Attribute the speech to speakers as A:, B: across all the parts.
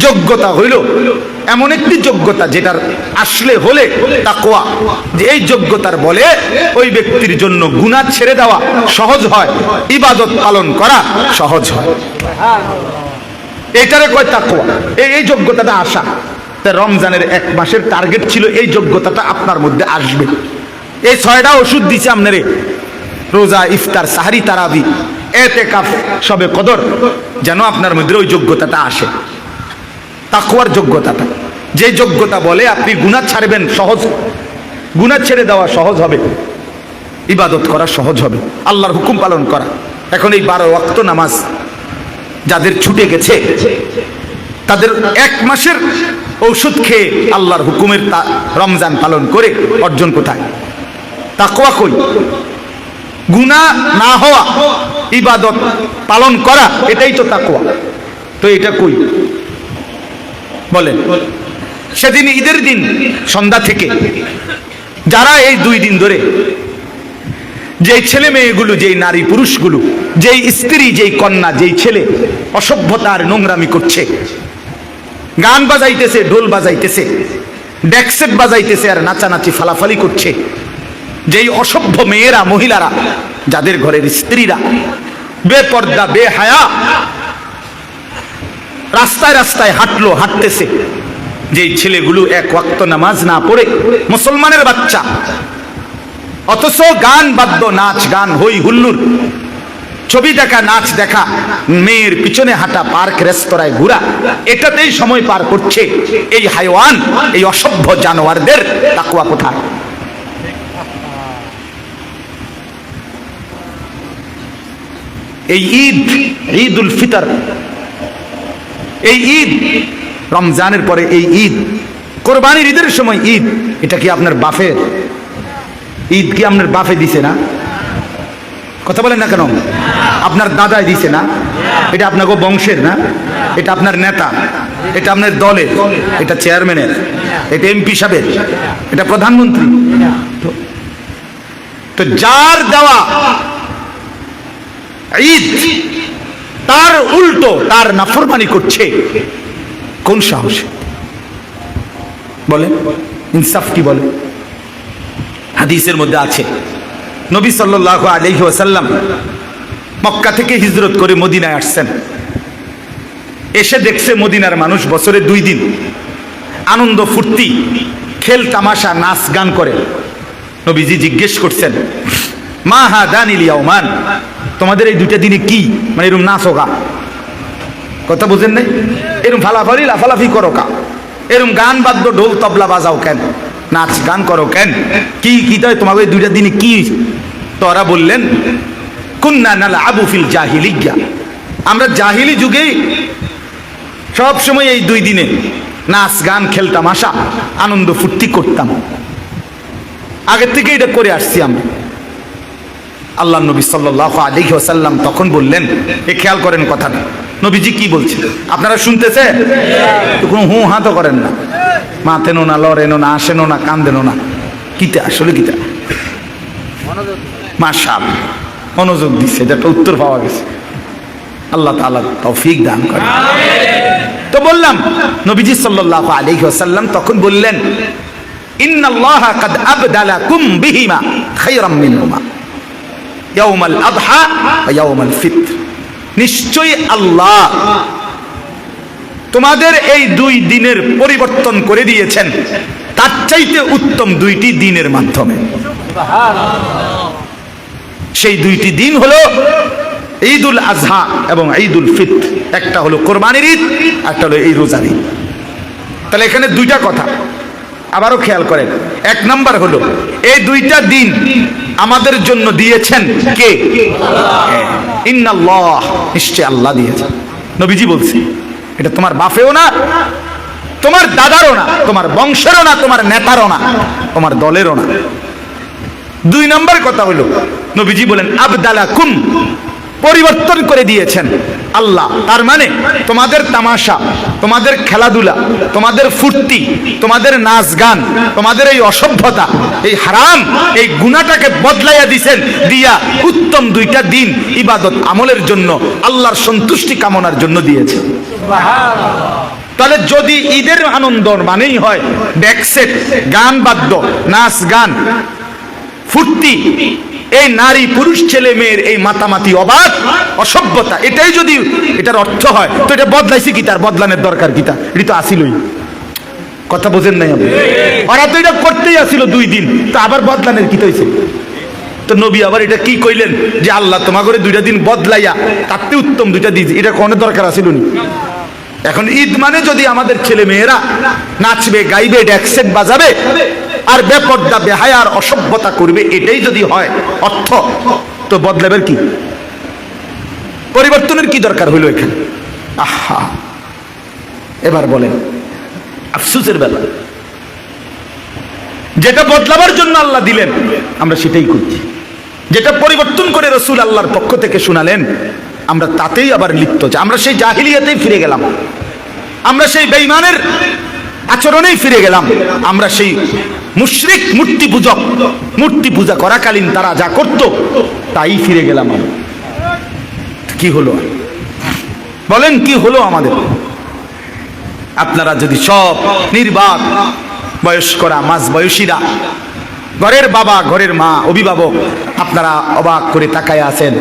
A: যোগ্যতা হইল এমন একটি যোগ্যতা যেটার আসলে হলে তাকওয়া, যে এই যোগ্যতার বলে ওই ব্যক্তির জন্য গুনাহ ছেড়ে দেওয়া সহজ হয়, ইবাদত পালন করা সহজ হয়। এটারে কয় তাকওয়া। এই যোগ্যতাটা আসা। তা রমজানের 1 মাসের টার্গেট ছিল এই যোগ্যতাটা আপনার মধ্যে আসবে। এই 6টা ওষুধ দিছে আপনারে, রোজা, ইফতার, সাহারি, তারাবি, এতেকাফ, শবে কদর, যেন আপনার মধ্যে ওই যোগ্যতাটা আসে, তাকওয়ার যোগ্যতাটা। যে যোগ্যতা বলে আপনি গুনাহ ছাড়বেন সহজ, গুনাহ ছেড়ে দেওয়া সহজ হবে, ইবাদত করা সহজ হবে, আল্লাহর হুকুম পালন করা। এখন এই 12 ওয়াক্ত নামাজ যাদের ছুটে গেছে, তাদের 1 মাসের ঔষধ খেয়ে আল্লাহর হুকুমের রমজান পালন করে অর্জন কোথায়? তাকওয়া কই? গুনাহ না হওয়া, ইবাদত পালন করা, এটাই তো তাকওয়া। তো এটা কই বলেন? সেদিন ঈদের দিন সন্ধ্যা থেকে যারা এই 2 দিন ধরে যেই ছেলে মেয়েগুলো, যেই নারী পুরুষগুলো, যেই স্ত্রী, যেই কন্যা, যেই ছেলে অসভ্যতার নোংরামি করছে, গান বাজাইতেছে, ঢোল বাজাইতেছে, ডেকসেট বাজাইতেছে আর নাচানাচি ফালাফালি করছে, যেই অসভ্য মেয়েরা, মহিলারা, যাদের ঘরের স্ত্রীরা বেপর্দা, বেহায়া রাস্তায় রাস্তায় হাঁটতেছে, যেই ছেলেগুলো 1 ওয়াক্ত নামাজ না পড়ে মুসলমানের বাচ্চা, অথচ গান বাদ্য, নাচ গান, হই হুল্লুর, ছবি দেখা, নাচ দেখা, মেয়ের পিছনে হাঁটা, পার্ক রেস্তোরাঁয় ঘোরা, এটাতেই সময় পার করছে। এই হাইওয়ান, এই অসভ্য জানোয়ারদের তাকওয়া কোথায়? এই ঈদ, ঈদুল ফিতর, এই ঈদ রমজানের পরে এই ঈদ, কোরবানির ঈদের সময় ঈদ, এটা কি আপনার বাফের ঈদ? কি আপনার বাফে দিছে না? কথা বলেন না কেন? আপনার দাদাই দিছে না? এটা আপনাকে বংশের না? এটা আপনার নেতা, এটা আপনার দলের, এটা চেয়ারম্যানের, এটা এমপি সাহেবের, এটা প্রধানমন্ত্রী। তো যার দেওয়া ঈদ, তার উল্টো তার নাফরমানি করছে, কোন সাহসে বলে? ইনসাফ কি বলে? হাদিসের মধ্যে আছে, নবী সাল্লাল্লাহু আলাইহি ওয়াসাল্লাম মক্কা থেকে হিজরত করে মদিনায় আসছেন। এসে দেখছে মদিনার মানুষ বছরে 2 দিন আনন্দ ফুর্তি, খেল তামাশা, নাচ গান করে। নবীজি জিজ্ঞেস করছেন, মা হাদানিল ইয়াউমান, তোমাদের এই 2টা দিনে কি? মানে এরকম নাচ হোকা, কথা বুঝেন নাই? এরকম ফালাফালি লাফালাফি করো কা? এরকম গান বাদ্য, ঢোল তবলা বাজাও কেন? নাচ গান করো কেন? কি কি তাই তোমাকে এই 2টা দিনে কি? তোরা বললেন, কুন্না নালআবু ফিল জাহিলিয়্যা, আমরা জাহিলি যুগে সব সময় এই 2 দিনে নাচ গান, খেল তামাশা, আনন্দ ফুর্তি করতাম, আগে থেকে এটা করে আসছি আমরা। আল্লাহ নবী সাল্লাল্লাহু আলাইহি ওয়াসাল্লাম তখন বললেন, এ খেয়াল করেন কথাটা, নবীজি কি বলছেন আপনারা শুনতেছে? তো কোনো হু হা তো করেন না, মাথেনো না, লড়েনো না, আসেনো না, কান্দেনো না, কিতা আসলে কিতা? মাশাআল্লাহ, মনোযোগ দিচ্ছে, এটা একটা উত্তর পাওয়া গেছে। আল্লাহ তাআলা তৌফিক দান করেন। তো বললাম, নবীজি সাল্লাল্লাহু আলাইহি ওয়াসাল্লাম তখন বললেন, ইন্নাল্লাহা কাদ আবদালাকুম বিহিমা খায়রাম মিনহুমা ইয়াউমাল আযহা ওয়া ইয়াউমাল ফিতর, নিশ্চয়ই আল্লাহ তোমাদের এই 2 দিনের পরিবর্তন করে দিয়েছেন তার চাইতে উত্তম 2টি দিনের মাধ্যমে। সেই 2টি দিন হলো ঈদুল আযহা এবং ঈদুল ফিতর। একটা হলো কোরবানির ঈদ, একটা হলো এই রোজার ঈদ। তাহলে এখানে 2টা কথা আবারও খেয়াল করেন। 1 নাম্বার হলো এই 2টা দিন আমাদের জন্য দিয়েছেন কে? ইন্নাল্লাহ, নিশ্চয় আল্লাহ দিয়েছেন। নবীজি বলছে, এটা তোমার বাপেও না, তোমার দাদারও না, তোমার বংশেরও না, তোমার নেতারও না, তোমার দলেরও না। 2 নাম্বার কথা হলো নবীজি বলেন আবদালাকুম, পরিবর্তন করে দিয়েছেন আল্লাহ। তার মানে তোমাদের তামাশা, তোমাদের খেলাধুলা, তোমাদের ফুর্তি, তোমাদের নাচ গান, তোমাদের এই অসভ্যতা, এই হারাম, এই গুনাহটাকে বদলাইয়া দিয়েছেন, দিয়া উত্তম 2টা দিন ইবাদত আমলের জন্য, আল্লাহর সন্তুষ্টি কামনার জন্য দিয়েছেন। সুবহানাল্লাহ। তাহলে যদি ঈদের আনন্দ মানেই হয় ডেকসেট, গান বাদ্য, নাচ গান, ফুর্তি, এই নারী পুরুষ ছেলে মেয়ের এই মাতামাতি অবাধ অসভ্যতা, এটাই যদি এটার অর্থ হয়, তো এটা বদলাইছে কি? তার বদলানোর দরকার কি? এটা তো আসিলই। কথা বোঝেন নাই আপনি? ওরা তো এটা করতেই আসিল 2 দিন, তো আবার বদলানোর কি হয়েছে? তো নবী আবার এটা কি কইলেন যে আল্লাহ তোমা করে 2টা দিন বদলাইয়া তাতে উত্তম 2টা দিন, এটা কোনো দরকার আসিল নি? এখন ঈদ মানে যদি আমাদের ছেলে মেয়েরা নাচবে, গাইবে, ডেকসেট বাজাবে আর বেপর্দা বেহায়ার অসভ্যতা করবে, এটাই যদি হয় অর্থ, তো বদলাবের কি? পরিবর্তনের কি দরকার হইল এখানে? আহা, এবার বলেন আফসোসের বেলা, যেটা বদলাবার জন্য আল্লাহ দিলেন আমরা সেটাই করছি, যেটা পরিবর্তন করে রসুল আল্লাহর পক্ষ থেকে শুনালেন আমরা তাতেই আবার লিপ্ত। আমরা সেই জাহিলিয়াতেই ফিরে গেলাম, আমরা সেই বেঈমানের আচরণেই ফিরে গেলাম, আমরা সেই মুশরিক মূর্তি পূজক, মূর্তি পূজা করাকালীন তারা যা করত তাই ফিরে গেলাম। কি হলো বলেন, কি হলো আমাদের? আপনারা যদি সব নির্বাক বয়স্করা, মাঝ বয়সীরা, ঘরের বাবা, ঘরের মা, অভিভাবক, আপনারা অবাক করে তাকায় আছেন,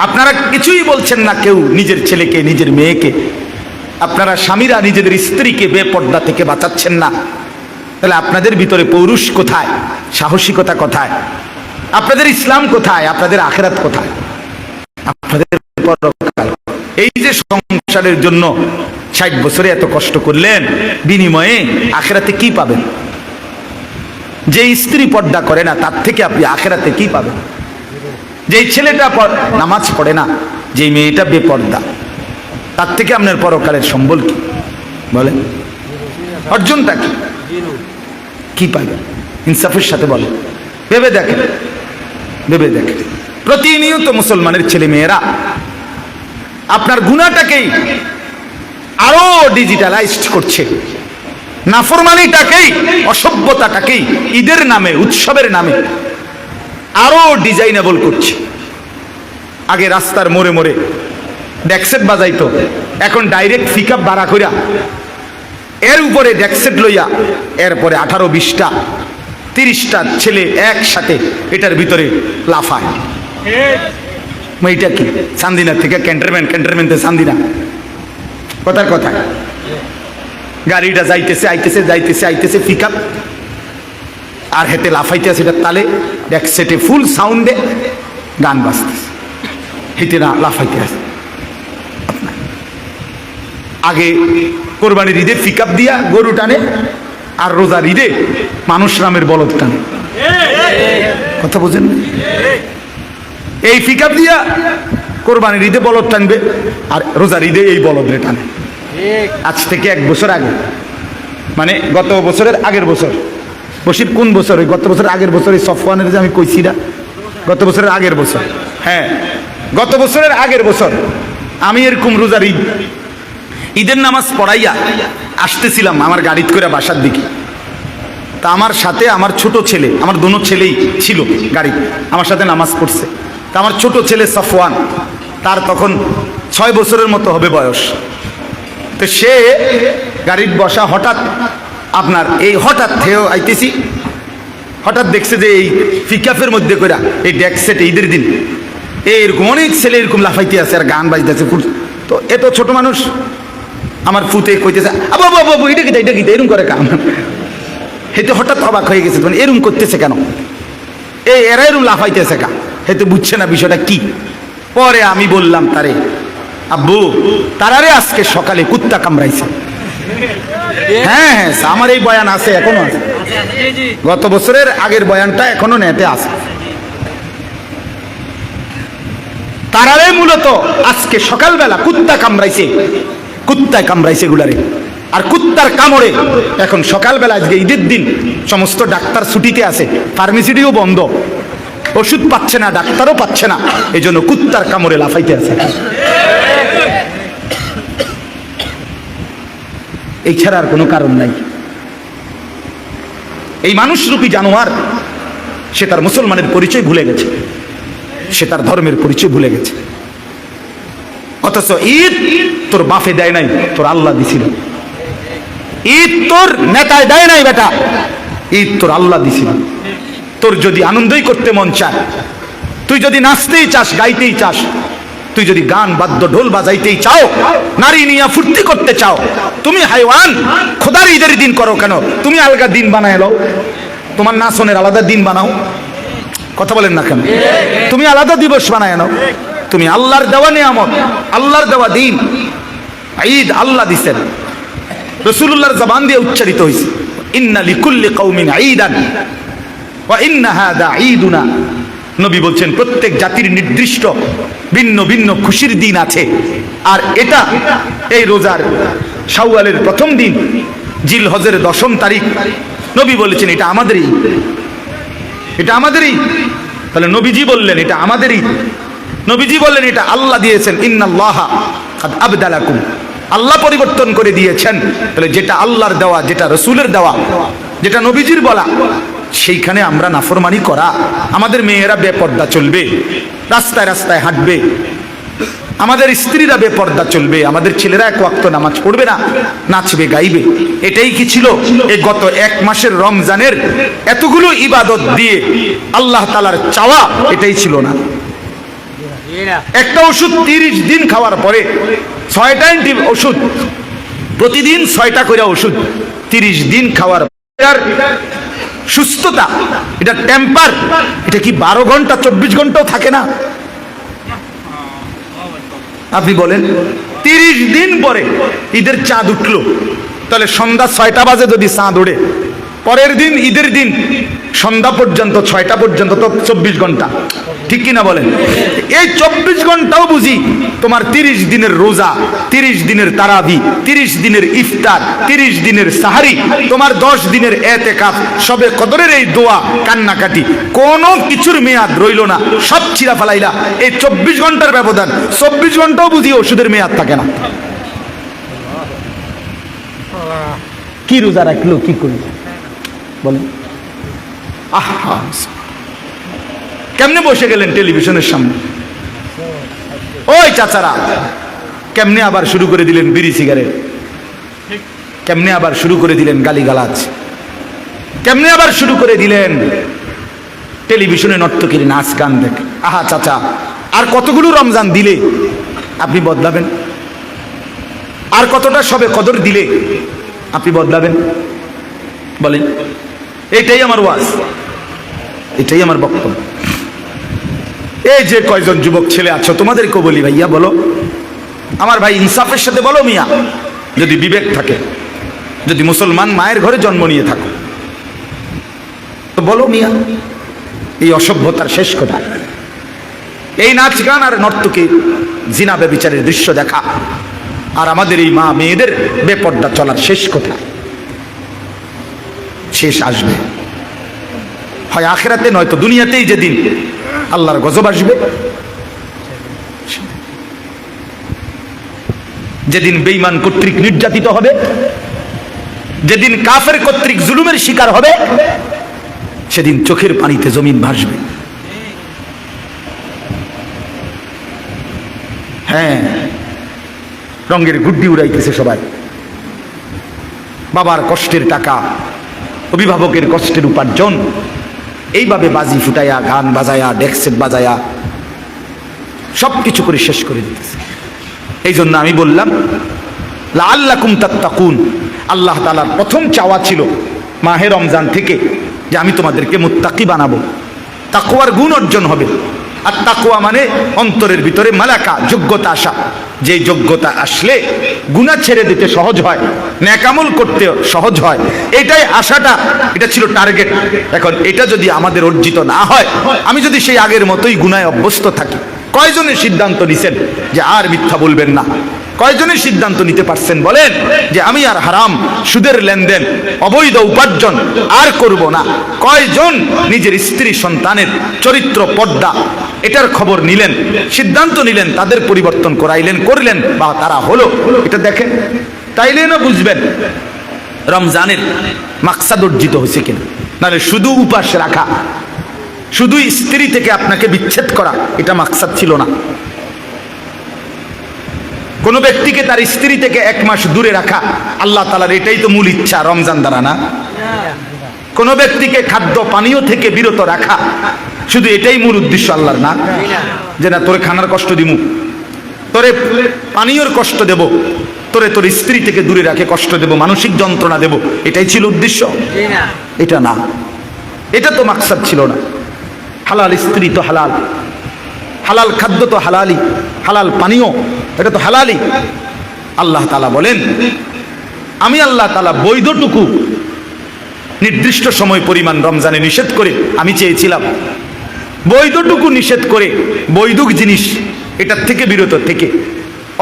A: আপনারা কিছুই বলছেন না কেউ নিজের ছেলেকে, নিজের মেয়েকে, আপনারা স্বামীরা নিজেদের স্ত্রীকে বেপর্দা থেকে বাঁচাচ্ছেন না, তাহলে আপনাদের ভিতরে পৌরুষ কোথায়? সাহসিকতা কোথায়? আপনাদের ইসলাম কোথায়? আপনাদের আখিরাত কোথায়? আপনাদের পরকাল? এই যে সংসারের জন্য 60 বছরে এত কষ্ট করলেন, বিনিময়ে আখিরাতে কি পাবেন? যে স্ত্রী পর্দা করে না তার থেকে আপনি আখিরাতে কি পাবেন? যে ছেলেটা নামাজ পড়ে না, যে মেয়েটা বেপর্দা, তার থেকে আপনার পরকালের সম্বল কি? বলেন, অর্জনটা কি? কি পাবেন? ইনসাফের সাথে বলেন, ভেবে দেখেন, ভেবে দেখেন। প্রতিনিয়ত মুসলমানের ছেলে মেয়েরা আপনার গুনাহটাকেই আরো ডিজিটালাইজড করছে, নাফরমানিটাকেই, অসভ্যতাটাকেই ঈদের নামে, উৎসবের নামে আরো ডিজাইনেবল করছে। আগে রাস্তার মোড়ে মোড়ে ডেকসেট বাজাইতো, এখন ডাইরেক্ট পিকআপ ভাড়া কইরা এর উপরে ডেকসেট লইয়া এরপরে 18-20টা 30টা ছেলে একসাথে এটার ভিতরে লাফায়। এইটা কি? চান্দিনা থেকে ক্যান্টনমেন্টে চান্দিনা, কথার কথা। গাড়িটা যাইতেছে, আইতেছে, যাইতেছে, আইতেছে, পিকআপ, আর হেতে লাফাইতে আছে এটার তালে, ডেকসেটে ফুল সাউন্ডে গান বাজতেছে, হেতে না লাফাইতে আছে। আগে কোরবানির ঈদে পিকআপ দিয়া গরু টানে, আর রোজার ঈদে মানুষ নামের বলদ টানে। কথা বোঝেন না? এই পিকআপ দিয়া কোরবানির ঈদে বলদ টানবে, আর রোজার ঈদে এই বলদরে টানে। আজ থেকে 1 বছর আগে, মানে গত বছরের আগের বছর, বসির কোন বছর? ওই গত বছরের আগের বছর, এই সফওয়ানের যে আমি কইছি না, গত বছরের আগের বছর, হ্যাঁ গত বছরের আগের বছর আমি এরকম রোজার ঈদের নামাজ পড়াইয়া আসতেছিলাম আমার গাড়িতে করে বাসার দিকে। তা আমার সাথে আমার ছোট ছেলে, আমার দোনো ছেলেই ছিল গাড়ি, আমার সাথে নামাজ পড়ছে। তা আমার ছোট ছেলে সফওয়ান, তার তখন 6 বছরের মতো হবে বয়স। তো সে গাড়ির বসা, হঠাৎ আপনার এই হঠাৎ থেও আইতেছি, হঠাৎ দেখছে যে এই পিকআপের মধ্যে করে এই ডেকসেট ঈদের দিন এরকম অনেক ছেলে এরকম লাফাইতে আছে আর গান বাজতেছে। তো এত ছোট মানুষ, আমার ফুতে কইতেছে বাবু বাবু এটা কি, এটা কি এরকম করে কাম। হেতে হঠাৎ অবাক হয়ে গেছে, মানে এরকম করতেছে কেন, এরা এরকম লাফাইতেছে কা, হেতে বুঝছে না বিষয়টা কি। পরে আমি বললাম তারে, আব্বু তারারে আজকে সকালে কুত্তা কামড়াইছে। হ্যাঁ হ্যাঁ, আমার এই বয়ান আছে, এখনো আছে, গত বছরের আগের বয়ানটা এখনো নেটে আছে। তারারে মূলত আজকে সকালবেলা কুত্তা কামড়াইছে, কুত্তায় কামড়াইছে গুলারে। আর কুত্তার কামড়ে এখন সকালবেলা, আজকে ঈদের দিন, সমস্ত ডাক্তার ছুটিতে আছে, ফার্মেসিটিও বন্ধ, ওষুধ পাচ্ছে না, ডাক্তারও পাচ্ছে না, এই জন্য কুত্তার কামড়ে লাফাইতে আছে। এই ছাড়া আর কোনো কারণ নাই। এই মানুষরূপী জানোয়ার সে তার মুসলমানের পরিচয় ভুলে গেছে, সে তার ধর্মের পরিচয় ভুলে গেছে। অথচ ঈদ তোর বাপে দেয় নাই, তোর আল্লাহ দিছিল। ঈদ তোর নেতায় দেয় নাই বেটা, ঈদ তোর আল্লাহ দিছিল। তোর যদি আনন্দই করতে মন চায়, তুই যদি নাচতেই চাস, গাইতেই চাস, তুই যদি গান বাদ্য ঢোল বাজাইতেই চাও, নারী নিয়ে ফুর্তি করতে চাও, তুমি হাইওয়ান খোদার ঈদের দিন করো কেন? তুমি আলগা দিন বানায় লো, তোমার নাচনের আলাদা দিন বানাও। কথা বলেন না কেন? তুমি আলাদা দিবস বানায় নাও। তুমি আল্লাহর দেওয়া নিয়ামত, আল্লাহর দেওয়া দিন। ঈদ আল্লাহ দিছেন, রাসূলুল্লাহর জবান দিয়ে উচ্চারিত হয়েছে, ইন্না লিকুল্লি কওমিন ঈদান ওয়া ইন্না হাযা ঈদুনা। নবী বলছেন প্রত্যেক জাতির নির্দিষ্ট ভিন্ন ভিন্ন খুশির দিন আছে, আর এটা এই রোজার শাওয়ালের প্রথম দিন, জিলহজের 10ম তারিখ। নবী বলেছেন এটা আমাদেরই, এটা আমাদেরই। তাহলে নবীজি বললেন এটা আমাদেরই, নবীজি বললেন এটা আল্লাহ দিয়েছেন। ইন্নাল্লাহা কাদ আবদালাকুম, আল্লাহ পরিবর্তন করে দিয়েছেন। তাহলে যেটা আল্লাহর দেওয়া, যেটা রসুলের দেওয়া, যেটা নবীজির বলা, সেইখানে আমরা নাফরমানি করা। আমাদের মেয়েরা বেপর্দা চলবে, রাস্তায় রাস্তায় হাঁটবে, আমাদের স্ত্রীরা বেপর্দা চলবে, আমাদের ছেলেরা এক ওয়াক্ত নামাজ পড়বে না, নাচবে গাইবে। এটাই কি ছিল এই গত 1 মাসের রমজানের এতগুলো ইবাদত দিয়ে আল্লাহ তাআলার চাওয়া? এটাই ছিল না। একটা ওষুধ 30 দিন খাওয়ার পরে 6টা ওষুধ, প্রতিদিন 6টা করে ওষুধ 30 দিন খাওয়ার পরে সুস্থতা, এটা টেম্পার, এটা কি 12 ঘন্টা 24 ঘন্টাও থাকে না? আপনি বলেন 30 দিন পরে ঈদের চাঁদ উঠলো, তাহলে সন্ধ্যা 6টা বাজে যদি চাঁদ ওঠে, পরের দিন ঈদের দিন সন্ধ্যা পর্যন্ত 6টা পর্যন্ত তো 24 ঘন্টা, ঠিক কিনা বলেন? এই 24 ঘন্টাও বুঝি তোমার 30 দিনের রোজা, 30 দিনের তারাবি, 30 দিনের ইফতার, 30 দিনের সাহারি, তোমার 10 দিনের এতেকাফ, সবে কদরের এই দোয়া, কান্নাকাটি, কোনো কিছুর মেয়াদ রইল না, সব ছিঁড়া ফেলাইলা। এই 24 ঘন্টার ব্যবধান, 24 ঘন্টাও বুঝি ওষুধের মেয়াদ থাকে না। কি রোজা রাখলো, কি করলো বলেন? আহা, কেমনে বসে গেলেন টেলিভিশনের সামনে? ওই চাচারা কেমনে আবার শুরু করে দিলেন বিড়ি সিগারেট, কেমনে আবার শুরু করে দিলেন গালিগালাজ, কেমনে আবার শুরু করে দিলেন টেলিভিশনে নর্তকীর নাচ গান দেখে। আহা চাচা, আর কতগুলো রমজান দিলে আপনি বদলাবেন? আর কতটা সবে কদর দিলে আপনি বদলাবেন? বলেন। এটাই আমার ওয়াজ, এটাই আমার বক্তব্য। এই যে কয়জন যুবক ছেলে আছো, তোমাদেরকে বলি ভাইয়া, বলো আমার ভাই, ইনসাফের সাথে বলো মিয়া, যদি বিবেক থাকে, যদি মুসলমান মায়ের ঘরে জন্ম নিয়ে থাকো, তো বলো মিয়া, এই অসভ্যতার শেষ কথা। এই নাচ গান আর নর্তকী, জিনা ব্যভিচারের দৃশ্য দেখা, আর আমাদের এই মা মেয়েদের বেপর্দা চলার শেষ কথা। শেষ আসবে হয় আখিরাতে, নয়তো দুনিয়াতেই। যেদিন আল্লাহর গজব আসবে, যেদিন বেঈমান কর্তৃক নির্যাতিত হবে, যেদিন কাফের কর্তৃক জুলুমের শিকার হবে, সেদিন চোখের পানিতে জমিন ভাসবে। হ্যাঁ, রঙের গুড্ডি উড়াইতেছে সবাই, বাবার কষ্টের টাকা, অভিভাবকের কষ্টের উপার্জন, এইভাবে বাজি ফুটাইয়া, গান বাজায়া, ডেক্সেট বাজায়া সবকিছু করে শেষ করে দিতেছে। এই জন্য আমি বললাম লাআল্লাকুম তাত্তাকুন, আল্লাহ তাআলার প্রথম চাওয়া ছিল মাহে রমজান থেকে যে আমি তোমাদেরকে মুত্তাকি বানাবো, তাকওয়ার গুণ অর্জন হবে। আর তাকওয়া মানে অন্তরের ভিতরে মালাকা, যোগ্যতা আসা। যে যোগ্যতা আসলে গুনাহ ছেড়ে দিতে সহজ হয়, নেক আমল করতে সহজ হয়, এটাই আশাটা, এটা ছিল টার্গেট। এখন এটা যদি আমাদের অর্জিত না হয়, আমি যদি সেই আগের মতোই গুনায় অভ্যস্ত থাকি, কয়জনের সিদ্ধান্ত নিছেন যে আর মিথ্যা বলবেন না? কয়জনের সিদ্ধান্ত নিতে পারছেন বলেন যে আমি আর হারাম, সুদের লেনদেন, অবৈধ উপার্জন আর করব না? কয়জন নিজের স্ত্রী সন্তানের চরিত্র, পর্দা, এটার খবর নিলেন, সিদ্ধান্ত নিলেন, তাদের পরিবর্তন করাইলেন, করলেন, বা তারা হলো? এটা দেখেন, তাইলে না বুঝবেন রমজানের মাকসাদ অর্জিত হয়েছে কিনা। নাহলে শুধু উপাস রাখা, শুধু স্ত্রী থেকে আপনাকে বিচ্ছেদ করা, এটা মাকসাদ ছিল না। কোনো ব্যক্তিকে তার স্ত্রী থেকে 1 মাস দূরে রাখা আল্লাহ তাআলার এটাই তো মূল ইচ্ছা রমজান দ্বারা, না? কোনো ব্যক্তিকে খাদ্য পানীয় থেকে বিরত রাখা শুধু এটাই মূল উদ্দেশ্য আল্লাহর, না? যে না তোরে খানার কষ্ট দিমু, তোরে পানীয়র কষ্ট দেব, তোরে তোর স্ত্রী থেকে দূরে রাখে কষ্ট দেব, মানসিক যন্ত্রণা দেব, এটাই ছিল উদ্দেশ্য? এটা না, এটা তো মাকসাদ ছিল না। হালাল স্ত্রী তো হালাল, হালাল খাদ্য তো হালালি, হালাল পানীয় এটা তো হালালি। আল্লাহ তাআলা বলেন আমি আল্লাহ তাআলা বৈধটুকু নির্দিষ্ট সময় পরিমাণ রমজানে নিষেধ করে আমি চেয়েছিলাম বৈধটুকু নিষেধ করে বৈধ জিনিস এটার থেকে বিরত থেকে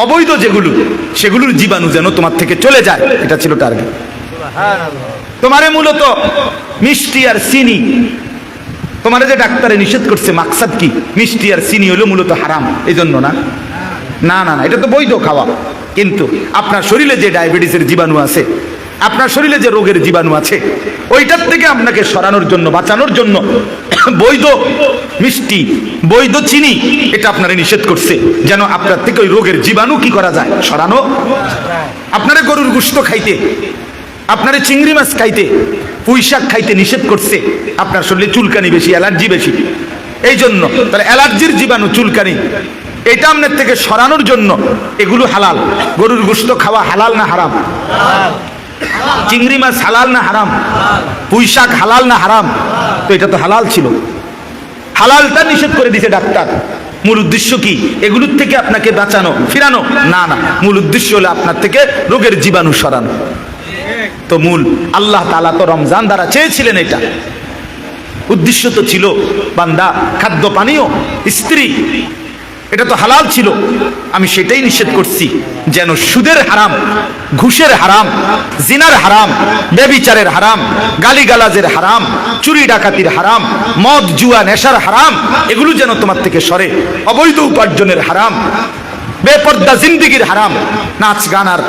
A: অবৈধ যেগুলো সেগুলোর জীবাণু যেন তোমার থেকে চলে যায়, এটা ছিল টার্গেট। তোমারে মূলত মিষ্টি আর চিনি, তোমারে যে ডাক্তারে নিষেধ করছে মাকসাদ কি? মিষ্টি আর চিনি হলো মূলত হারাম, এই জন্য না? না না না, এটা তো বৈধ খাওয়া, কিন্তু আপনার শরীরে যে ডায়াবেটিসের জীবাণু আছে, আপনার শরীরে যে রোগের জীবাণু আছে, ওইটার থেকে আপনাকে সরানোর জন্য, বাঁচানোর জন্য বৈধ মিষ্টি, বৈধ চিনি এটা আপনারা নিষেধ করছে, যেন আপনার থেকে ওই রোগের জীবাণু কি করা যায়, সরানো। আপনারা গরুর গোশত খাইতে, আপনারা চিংড়ি মাছ খাইতে, পুঁই শাক খাইতে নিষেধ করছে, আপনার শরীরে চুলকানি বেশি, অ্যালার্জি বেশি, এই জন্য তাহলে অ্যালার্জির জীবাণু, চুলকানি, এটা আপনার থেকে সরানোর জন্য এগুলো হালাল। গরুর গোশত খাওয়া হালাল না হারাম? চিংড়ি মাছ হালাল না হারাম? পুঁই শাক হালাল না হারাম? তো এটা তো হালাল ছিল, হালালটা নিষেধ করে দিয়েছে ডাক্তার। মূল উদ্দেশ্য কি? এগুলোর থেকে আপনাকে বাঁচানো, ফিরানো? না না, মূল উদ্দেশ্য হলো আপনার থেকে রোগের জীবাণু সরানো। তো মূল আল্লাহ তাআলা তো রমজান দ্বারা চেয়েছিলেন, এটা উদ্দেশ্য তো ছিল বান্দা খাদ্য পানীয় স্ত্রী এটা তো হালাল ছিল, আমি সেটাই নিষেধ করছি যেন সুদের হারাম, ঘুষের হারাম, জিনার হারাম, ব্যভিচারের হারাম, গালিগালাজের হারাম, চুরি ডাকাতির হারাম, মদ জুয়া নেশার হারাম, এগুলো যেন তোমার থেকে সরে, অবৈধ উপার্জনের হারাম, বেপর্দা জিন্দিগির হারাম, নাচ গান আর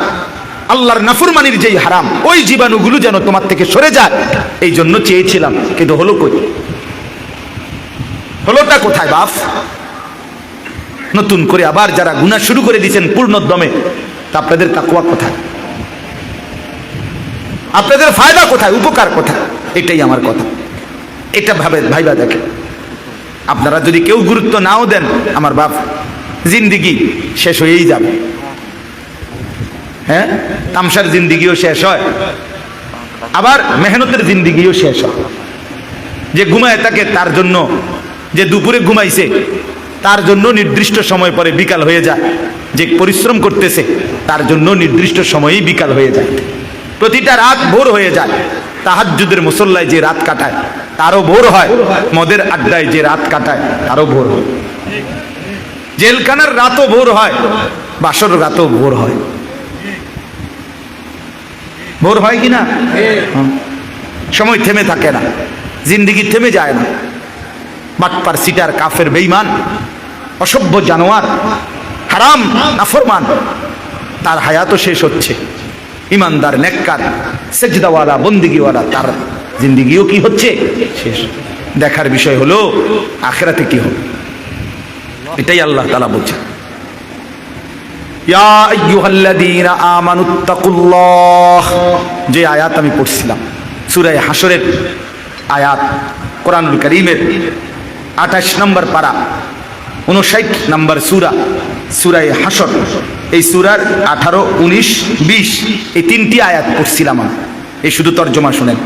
A: আল্লাহর নাফরমানির যেই হারাম, ওই জীবাণুগুলো যেন তোমার থেকে সরে যায়, এই জন্য চেয়েছিলাম। কিন্তু হলো কই? হলোটা কোথায় বাপ? নতুন করে আবার যারা গুনাহ শুরু করে দিয়েছেন পূর্ণদমে, তা আপনাদের তাকওয়া কোথায়? আপনাদের ফায়দা কোথায়? উপকার কোথায়? এটাই আমার কথা। এটা ভাইবা দেখেন, আপনারা যদি কেউ গুরুত্ব নাও দেন, আমার বাপ জিন্দিগি শেষ হয়েই যাবে। হ্যাঁ, তামসার জিন্দিগিও শেষ হয়, আবার মেহনতের জিন্দিগিও শেষ হয়। যে ঘুমায় থাকে তার জন্য, যে দুপুরে ঘুমাইছে তার জন্য নির্দিষ্ট সময় পরে বিকাল হয়ে যায়, যে পরিশ্রম করতেছে তার জন্য নির্দিষ্ট সময়েই বিকাল হয়ে যায়, প্রতিটা রাত ভোর হয়ে যায়। তাহাজ্জুদের মুসল্লায় যে রাত কাটায় তারও ভোর হয়, মদের আড্ডায় যে রাত কাটায় তারও ভোর হয়, জেলখানার রাতও ভোর হয়, বাসর রাতও ভোর হয়। ভোর হয় কিনা? সময় থেমে থাকে না, জিন্দিগি থেমে যায় না। বাটপার, সিটার, কাফের, বেঈমান, অসভ্য জানোয়ার, হারাম নাফরমান, তার হায়াতও শেষ হচ্ছে। ইমানদার, নেককার, সেজদাওয়ালা, বন্দিগিওয়ালা, তার জিন্দিগিও কি হচ্ছে? শেষ। দেখার বিষয় হলো আখিরাতে কি হবে, এটাই আল্লাহ তাআলা বলছেন। ইয়া আইয়ুহাল্লাযীনা আমানুত্তাকুল্লাহ, যে আয়াত আমি পড়ছিলাম সূরা হাশরের আয়াত, কোরআনুল কারীমের 28 নম্বর পারা, 59 নম্বর সূরা, সূরা হাশর। এই সূরার 18, 19, 20 এই 3টি আয়াত পড়ছিলাম আমি। এই শুধু তরজমা শুনেন।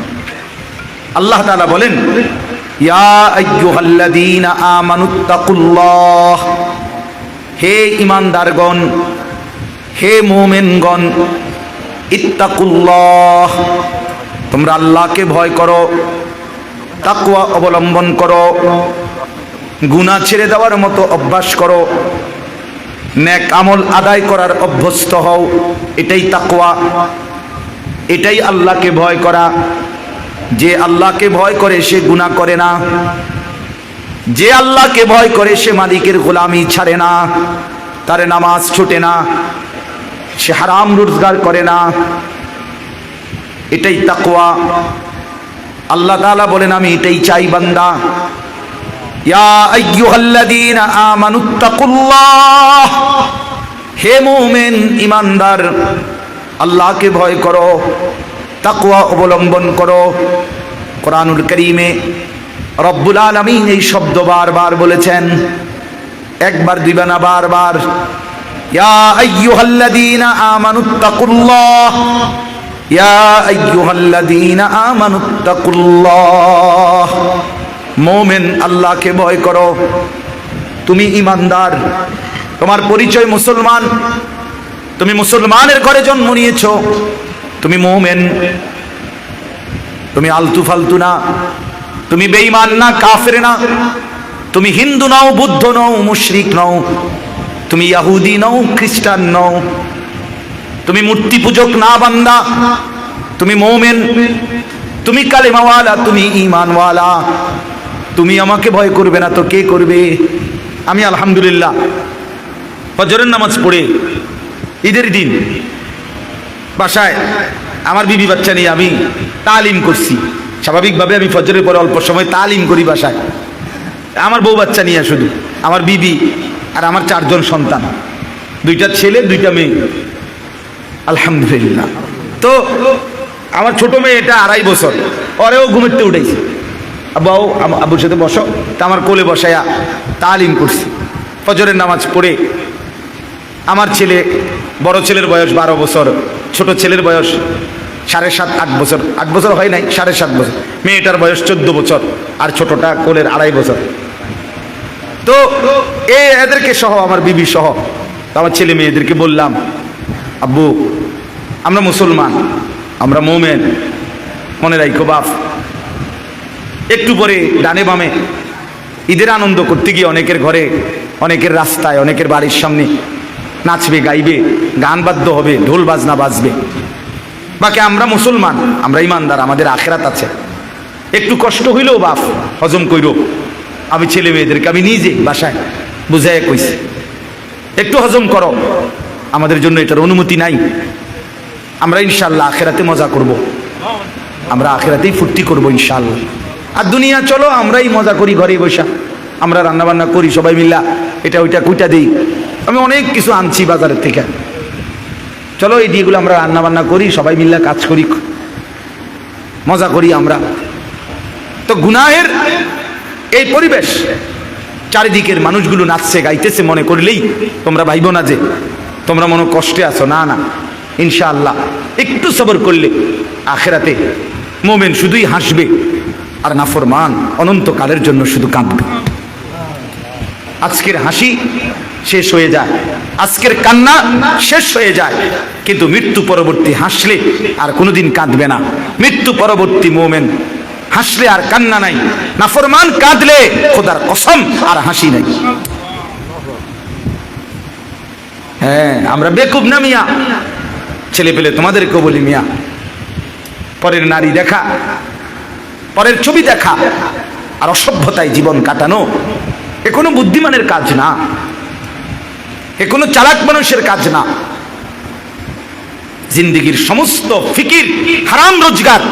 A: আল্লাহ তাআলা বলেন, ইয়া আইয়ুহাল্লাযীনা আমানুত্তাকুল্লাহ, হে ঈমানদারগণ, হে মুমিনগণ, ইত্তাকুল্লাহ, তোমরা আল্লাহকে ভয় করো, তাকওয়া অবলম্বন করো, গুনাহ ছেড়ে দেওয়ার মতো অভ্যাস করো, নেক আমল আদায় করার অভ্যস্ত হও, এটাই তাকওয়া, এটাই আল্লাহকে ভয় করা। যে আল্লাহকে ভয় করে সে গুনাহ করে না, যে আল্লাহকে ভয় করে সে মালিকের গোলামি ছাড়ে না, তার নামাজ ছুটে না, সে হারাম রোজগার করে না, এটাই তাকওয়া। আল্লাহ তাআলা বলেন, আমি এটাই চাই বান্দা। ইয়া আইয়ুহাল্লাযীনা আমানুত্তাকুল্লাহ, হে মুমিন ইমানদার, আল্লাহকে ভয় করো, তাকওয়া অবলম্বন করো। কোরআনুল কারীমে রব্বুল আলামিন এই শব্দ বারবার বলেছেন, একবার দুইবার না, বারবার। ইয়া আইয়ুহাল্লাযীনা আমানুত্তাকুল্লাহ, ইয়া আইয়ুহাল্লাযীনা আমানুত্তাকুল্লাহ। মুমিন আল্লাহকে ভয় করো। তুমি ইমানদার, তোমার পরিচয় মুসলমান, তুমি মুসলমানের ঘরে জন্ম নিয়েছো, তুমি মুমিন, তুমি আলতু ফালতু না, তুমি বেঈমান না, কাফের না, তুমি হিন্দু নও, বুদ্ধ নও, মুশরিক নও, তুমি ইহুদি নও, খ্রিস্টান নও, তুমি মূর্তি পূজক না বান্দা, তুমি মুমিন, তুমি কালেমাওয়ালা, তুমি ঈমানওয়ালা। তুমি আমাকে ভয় করবে না তো কে করবে? আমি আলহামদুলিল্লাহ ফজরের নামাজ পড়ে ঈদের দিন বাসায় আমার বিবি বাচ্চা নিয়ে আমি তালিম করছি। স্বাভাবিকভাবে আমি ফজরের পরে অল্প সময় তালিম করি বাসায়, আমার বউ বাচ্চা নিয়ে, শুধু আমার বিবি আর আমার 4 জন সন্তান, 2টা ছেলে 2টা মেয়ে, আলহামদুলিল্লাহ। তো আমার ছোট মেয়ে, এটা 2.5 বছর, ওরেও ঘুমেরতে উঠেছি, আব্বাও আব্বুর সাথে বসো, তা আমার কোলে বসাইয়া তালিম করছি। ফজরের নামাজ পড়ে আমার ছেলে, বড় ছেলের বয়স 12 বছর, ছোট ছেলের বয়স 7.5 8 বছর, 8 বছর হয় নাই, 7.5 বছর, মেয়েটার বয়স 14 বছর, আর ছোটটা কোলের 2.5 বছর। তো এদেরকে সহ, আমার বিবি সহ আমার ছেলে মেয়েদেরকে বললাম, আব্বু আমরা মুসলমান, আমরা মুমিন, মনে রাখো বাপ। একটু পরে ডানে বামে ঈদের আনন্দ করতে গিয়ে অনেকের ঘরে, অনেকের রাস্তায়, অনেকের বাড়ির সামনে নাচবে, গাইবে, গান বাদ্য হবে, ঢোল বাজনা বাজবে। বাকি আমরা মুসলমান, আমরা ইমানদার, আমাদের আখিরাত আছে। একটু কষ্ট হইলেও বাপ হজম কইরো। আমি ছেলে মেয়েদেরকে আমি নিজে বাসায় বুঝাইয়া কইছি, একটু হজম করো, আমাদের জন্য এটার অনুমতি নাই। আমরা ইনশাআল্লাহ আখিরাতে মজা করব, আমরা আখিরাতেই ফুর্তি করব ইনশাআল্লাহ। আর দুনিয়া চলো আমরাই মজা করি ঘরে বসা, আমরা রান্না বান্না করি সবাই মিল্লা, এটা ওইটা কুইটা দিই। আমি অনেক কিছু আনছি বাজারের থেকে, চলো এই দিয়েগুলো আমরা রান্না বান্না করি, সবাই মিল্লা কাজ করি, মজা করি আমরা। তো গুনাহের এই পরিবেশ, চারিদিকের মানুষগুলো নাচছে গাইতেছে, মনে করলেই তোমরা ভাইবো না যে তোমরা মনে কষ্টে আছো, না না, ইনশাআল্লাহ একটু সবর করলে আখিরাতে মুমিন শুধুই হাসবে, আর নাফরমান অনন্তকালের জন্য শুধু কাঁদবে। আজকের হাসি শেষ হয়ে যায়, আজকের কান্না শেষ হয়ে যায়, কিন্তু মৃত্যু পরবর্তী হাসলে আর কোনোদিন কাঁদবে না। মৃত্যু পরবর্তী মুমিন হাসলে আর কান্না নাই, নাফরমান কাঁদলে খোদার কসম আর হাসি নাই। হ্যাঁ, আমরা বেকুব না মিয়া, ছেলে পেলে তোমাদেরকেও বলি মিয়া, পরের নারী দেখা, পরের ছবি দেখা আর অসভ্যতায় জীবন কাটানো এ কোনো বুদ্ধিমানের কাজ না, এ কোনো চালাক মানুষের কাজ না। জিন্দেগির সমস্ত ফিকির হারাম রোজগার,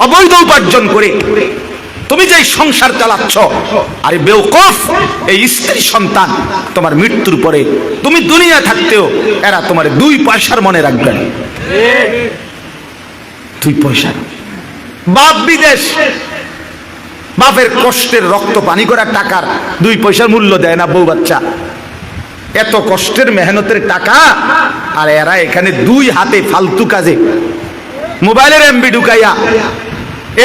A: অবৈধ উপার্জন করে তুমি যে সংসার চালাচ্ছ, আরে বেওকুফ, এই স্ত্রী সন্তান তোমার মৃত্যুর পরে, তুমি দুনিয়া থাকতেও এরা তোমার 2 পয়সার মনে রাখবে না। 2 পয়সা। বাপ বিদেশ, বাপের কষ্টের রক্ত পানি করা টাকার 2 পয়সার মূল্য দেয় না বউ বাচ্চা। এত কষ্টের মেহনতের টাকা, আর এরা এখানে 2 হাতে ফালতু কাজে মোবাইলের এমবি ঢুকাইয়া,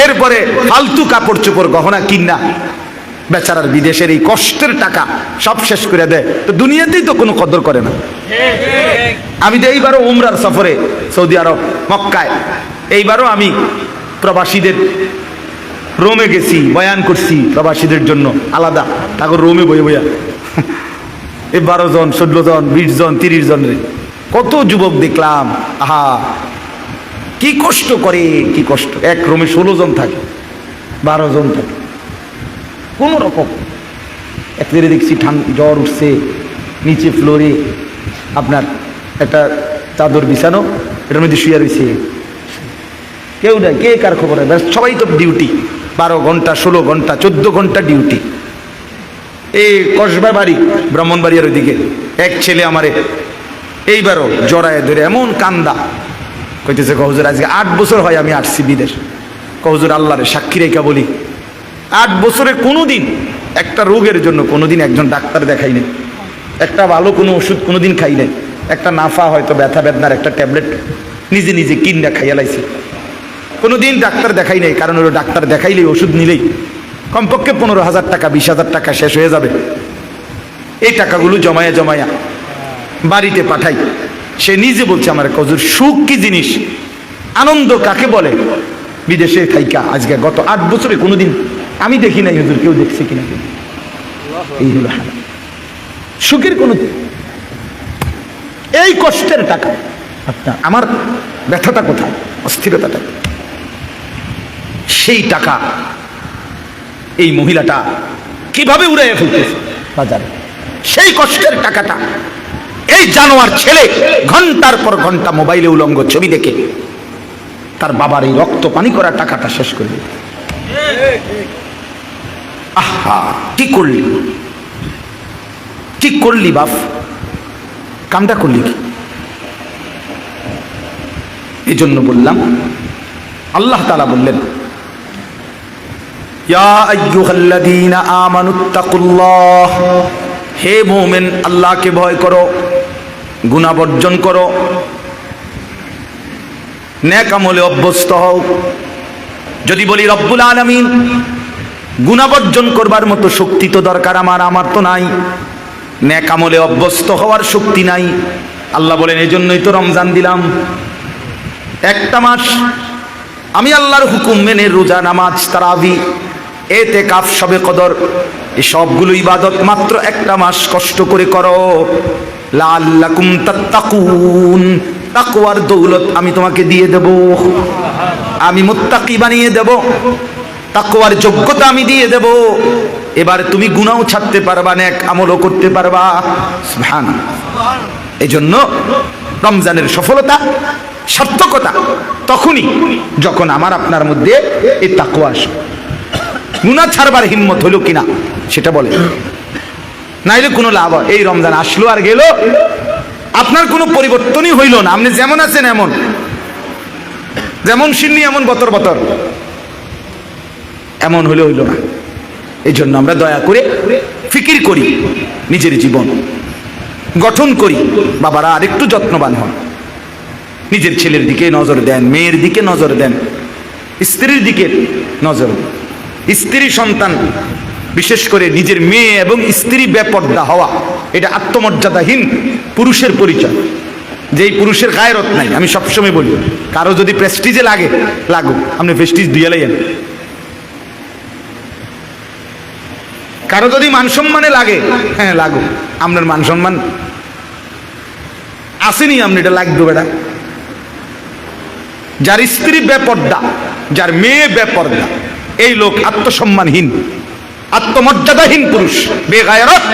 A: এরপরে ফালতু কাপড় চোপড় গহনা কিনা বেচারার বিদেশের এই কষ্টের টাকা সব শেষ করে দেয়। তো দুনিয়াতেই তো কোনো কদর করে না। আমি তো এইবারও উমরার সফরে সৌদি আরব মক্কায়, এইবারও আমি প্রবাসীদের রোমে গেছি, বয়ান করছি প্রবাসীদের জন্য আলাদা, তারপর রোমে বয়ে বইয়া এই 12 জন 16 জন 20 জন 30 জন রে, কত যুবক দেখলাম। আহা, কি কষ্ট করে, কি কষ্ট। এক রুমে 16 জন থাকে, 12 জন থাকে, কোন রকম। একবারে দেখছি জ্বর উঠছে, নিচে ফ্লোরে আপনার একটা চাদর বিছানো, এটার মধ্যে শুয়ে রয়েছে, কেউ নাই, কে কার খবর, সবাই তো ডিউটি, 12 ঘন্টা 16 ঘন্টা 14 ঘন্টা ডিউটি। এই কসবা বাড়ি ব্রাহ্মণবাড়িয়ার ওইদিকে এক ছেলে আমারে এইবারও জড়ায় ধরে এমন কান্দা, কইতেছে হুজুর আজকে 8 বছর হয় আমি আসছি বিদেশ। হুজুর আল্লাহরে সাক্ষী রেখা বলি, 8 বছরে কোনোদিন একটা রোগের জন্য কোনোদিন একজন ডাক্তার দেখাই নাই, একটা ভালো কোনো ওষুধ কোনোদিন খাই নাই, একটা নাফা হয়তো ব্যথা বেদনার একটা ট্যাবলেট নিজে নিজে কিনা খাইয়া লাইছি, কোনোদিন ডাক্তার দেখাই নাই। কারণ ওরা ডাক্তার দেখাইলেই ওষুধ নিলেই কমপক্ষে 15,000 টাকা 20,000 টাকা শেষ হয়ে যাবে। এই টাকাগুলো জমায়া জমায়া বাড়িতে পাঠাই। সে নিজে বলছে আমার হুজুর সুখ কি জিনিস, আনন্দ কাকে বলে, বিদেশে থাইকা আজকে গত 8 বছরে কোনোদিন আমি দেখি নাই হুজুর, কেউ দেখছে কিনা। এই হলো সুখের কোন, এই কষ্টের টাকা। আপনার আমার ব্যথাটা কোথায়, অস্থিরতাটা, সেই টাকা এই মহিলাটা কিভাবে উড়াইয়া ফেলতেছে বাজারে। সেই কষ্টের টাকাটা এই জানোয়ার ছেলে ঘন্টার পর ঘন্টা মোবাইলে উলঙ্গ ছবি দেখে তার বাবার এই রক্ত পানি করা টাকাটা শেষ করে দিল। আহা, কি করলি, ঠিক করলি বাপ, কামটা করলি কি? এই জন্য বললাম, আল্লাহ তাআলা বললেন ইয়া আইয়ুহাল্লাযীনা আমানুত্তাকুল্লাহ, হে মুমিন আল্লাহকে ভয় করো, গুনাহ বর্জন করো, নেক আমলে অভ্যস্ত হও। যদি বলি রব্বুল আলামিন, গুনাহ বর্জন করবার মতো শক্তি তো দরকার আমার তো নাই, নেক আমলে অভ্যস্ত হওয়ার শক্তি নাই। আল্লাহ বলেন এজন্যই তো রমজান দিলাম, একটা মাস আমি আল্লাহর হুকুম মেনে রোজা, নামাজ, তারাবি, ইতিকাফ, শবে কদর, এই সবগুলো ইবাদত মাত্র একটা মাস কষ্ট করে করো। লাআল্লাকুম তাত্তাকুন, তাকওয়ার দৌলত আমি তোমাকে দিয়ে দেব, আমি মুত্তাকি বানিয়ে দেব, তাকওয়ার যোগ্যতা আমি দিয়ে দেব। এবার তুমি গুনাহও ছাড়তে পারবা, নেক আমলও করতে পারবা। সুবহানাল্লাহ। এজন্য রমজানের সফলতা, সার্থকতা তখনই যখন আমার আপনার মধ্যে এই তাকওয়া আসে। গুনাহ ছাড়বার হিম্মত হলো কিনা সেটা বলে, নাইলে কোনো লাভ হয়। এই রমজান আসলো আর গেল, আপনার কোনো পরিবর্তনই হইল না। আপনি যেমন আছেন এমন, যেমন সিন্নি এমন বতর বতর, এমন হলে হইল না। এই জন্য আমরা দয়া করে ফিকির করি, নিজের জীবন গঠন করি। বাবারা আরেকটু যত্নবান হন, নিজের ছেলের দিকে নজর দেন, মেয়ের দিকে নজর দেন, স্ত্রীর দিকে নজর দেন। স্ত্রী সন্তান, বিশেষ করে নিজের মেয়ে এবং স্ত্রী বেপর্দা হওয়া, এটা আত্মমর্যাদাহীন পুরুষের পরিচয়। যেই পুরুষের গায়রত নাই, আমি সবসময় বলি, কারো যদি প্রেস্টিজে লাগে লাগুক, আপনি প্রেস্টিজ দিয়ে লাইয়েন। কারো যদি মান সম্মানে লাগে, হ্যাঁ লাগুক, আপনার মান সম্মান আসেনি, আপনি এটা লাগবে বেটা। যার স্ত্রী বেপর্দা, যার মেয়ে বেপর্দা, এই লোক আত্মসম্মানহীন, আত্মমর্যাদাহীন পুরুষ, বেগায়রত,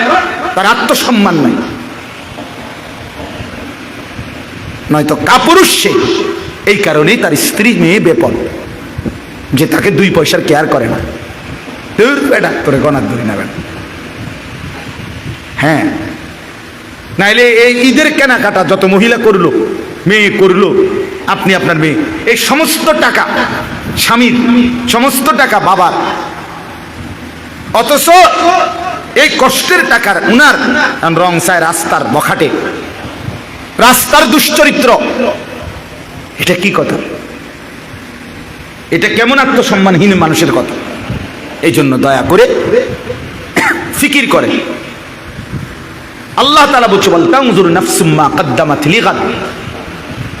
A: তার আত্মসম্মান নাই। নয়তো কাপুরুষ সে, এই কারণেই তার স্ত্রী মেয়ে বেপর্দা, যে তাকে 2 পয়সার কেয়ার করে না। বেটা তোরে গনার ধরি না বেটা। হ্যাঁ, নাইলে এই ঈদের কেনাকাটা যত মহিলা করলো, মেয়ে করলো, আপনি আপনার মেয়ে, এই সমস্ত টাকা স্বামীর, সমস্ত টাকা বাবার, অথচ এই কষ্টের টাকার উনার রং চায় রাস্তার বখাটে, রাস্তার দুশ্চরিত্র। এটা কি কথা? এটা কেমন আত্মসম্মানহীন মানুষের কথা? এই জন্য দয়া করে ফিকির করে। আল্লাহ তাআলা বলছে বল তানজুর নাফসুম মা কদ্দামাত লিগাদ,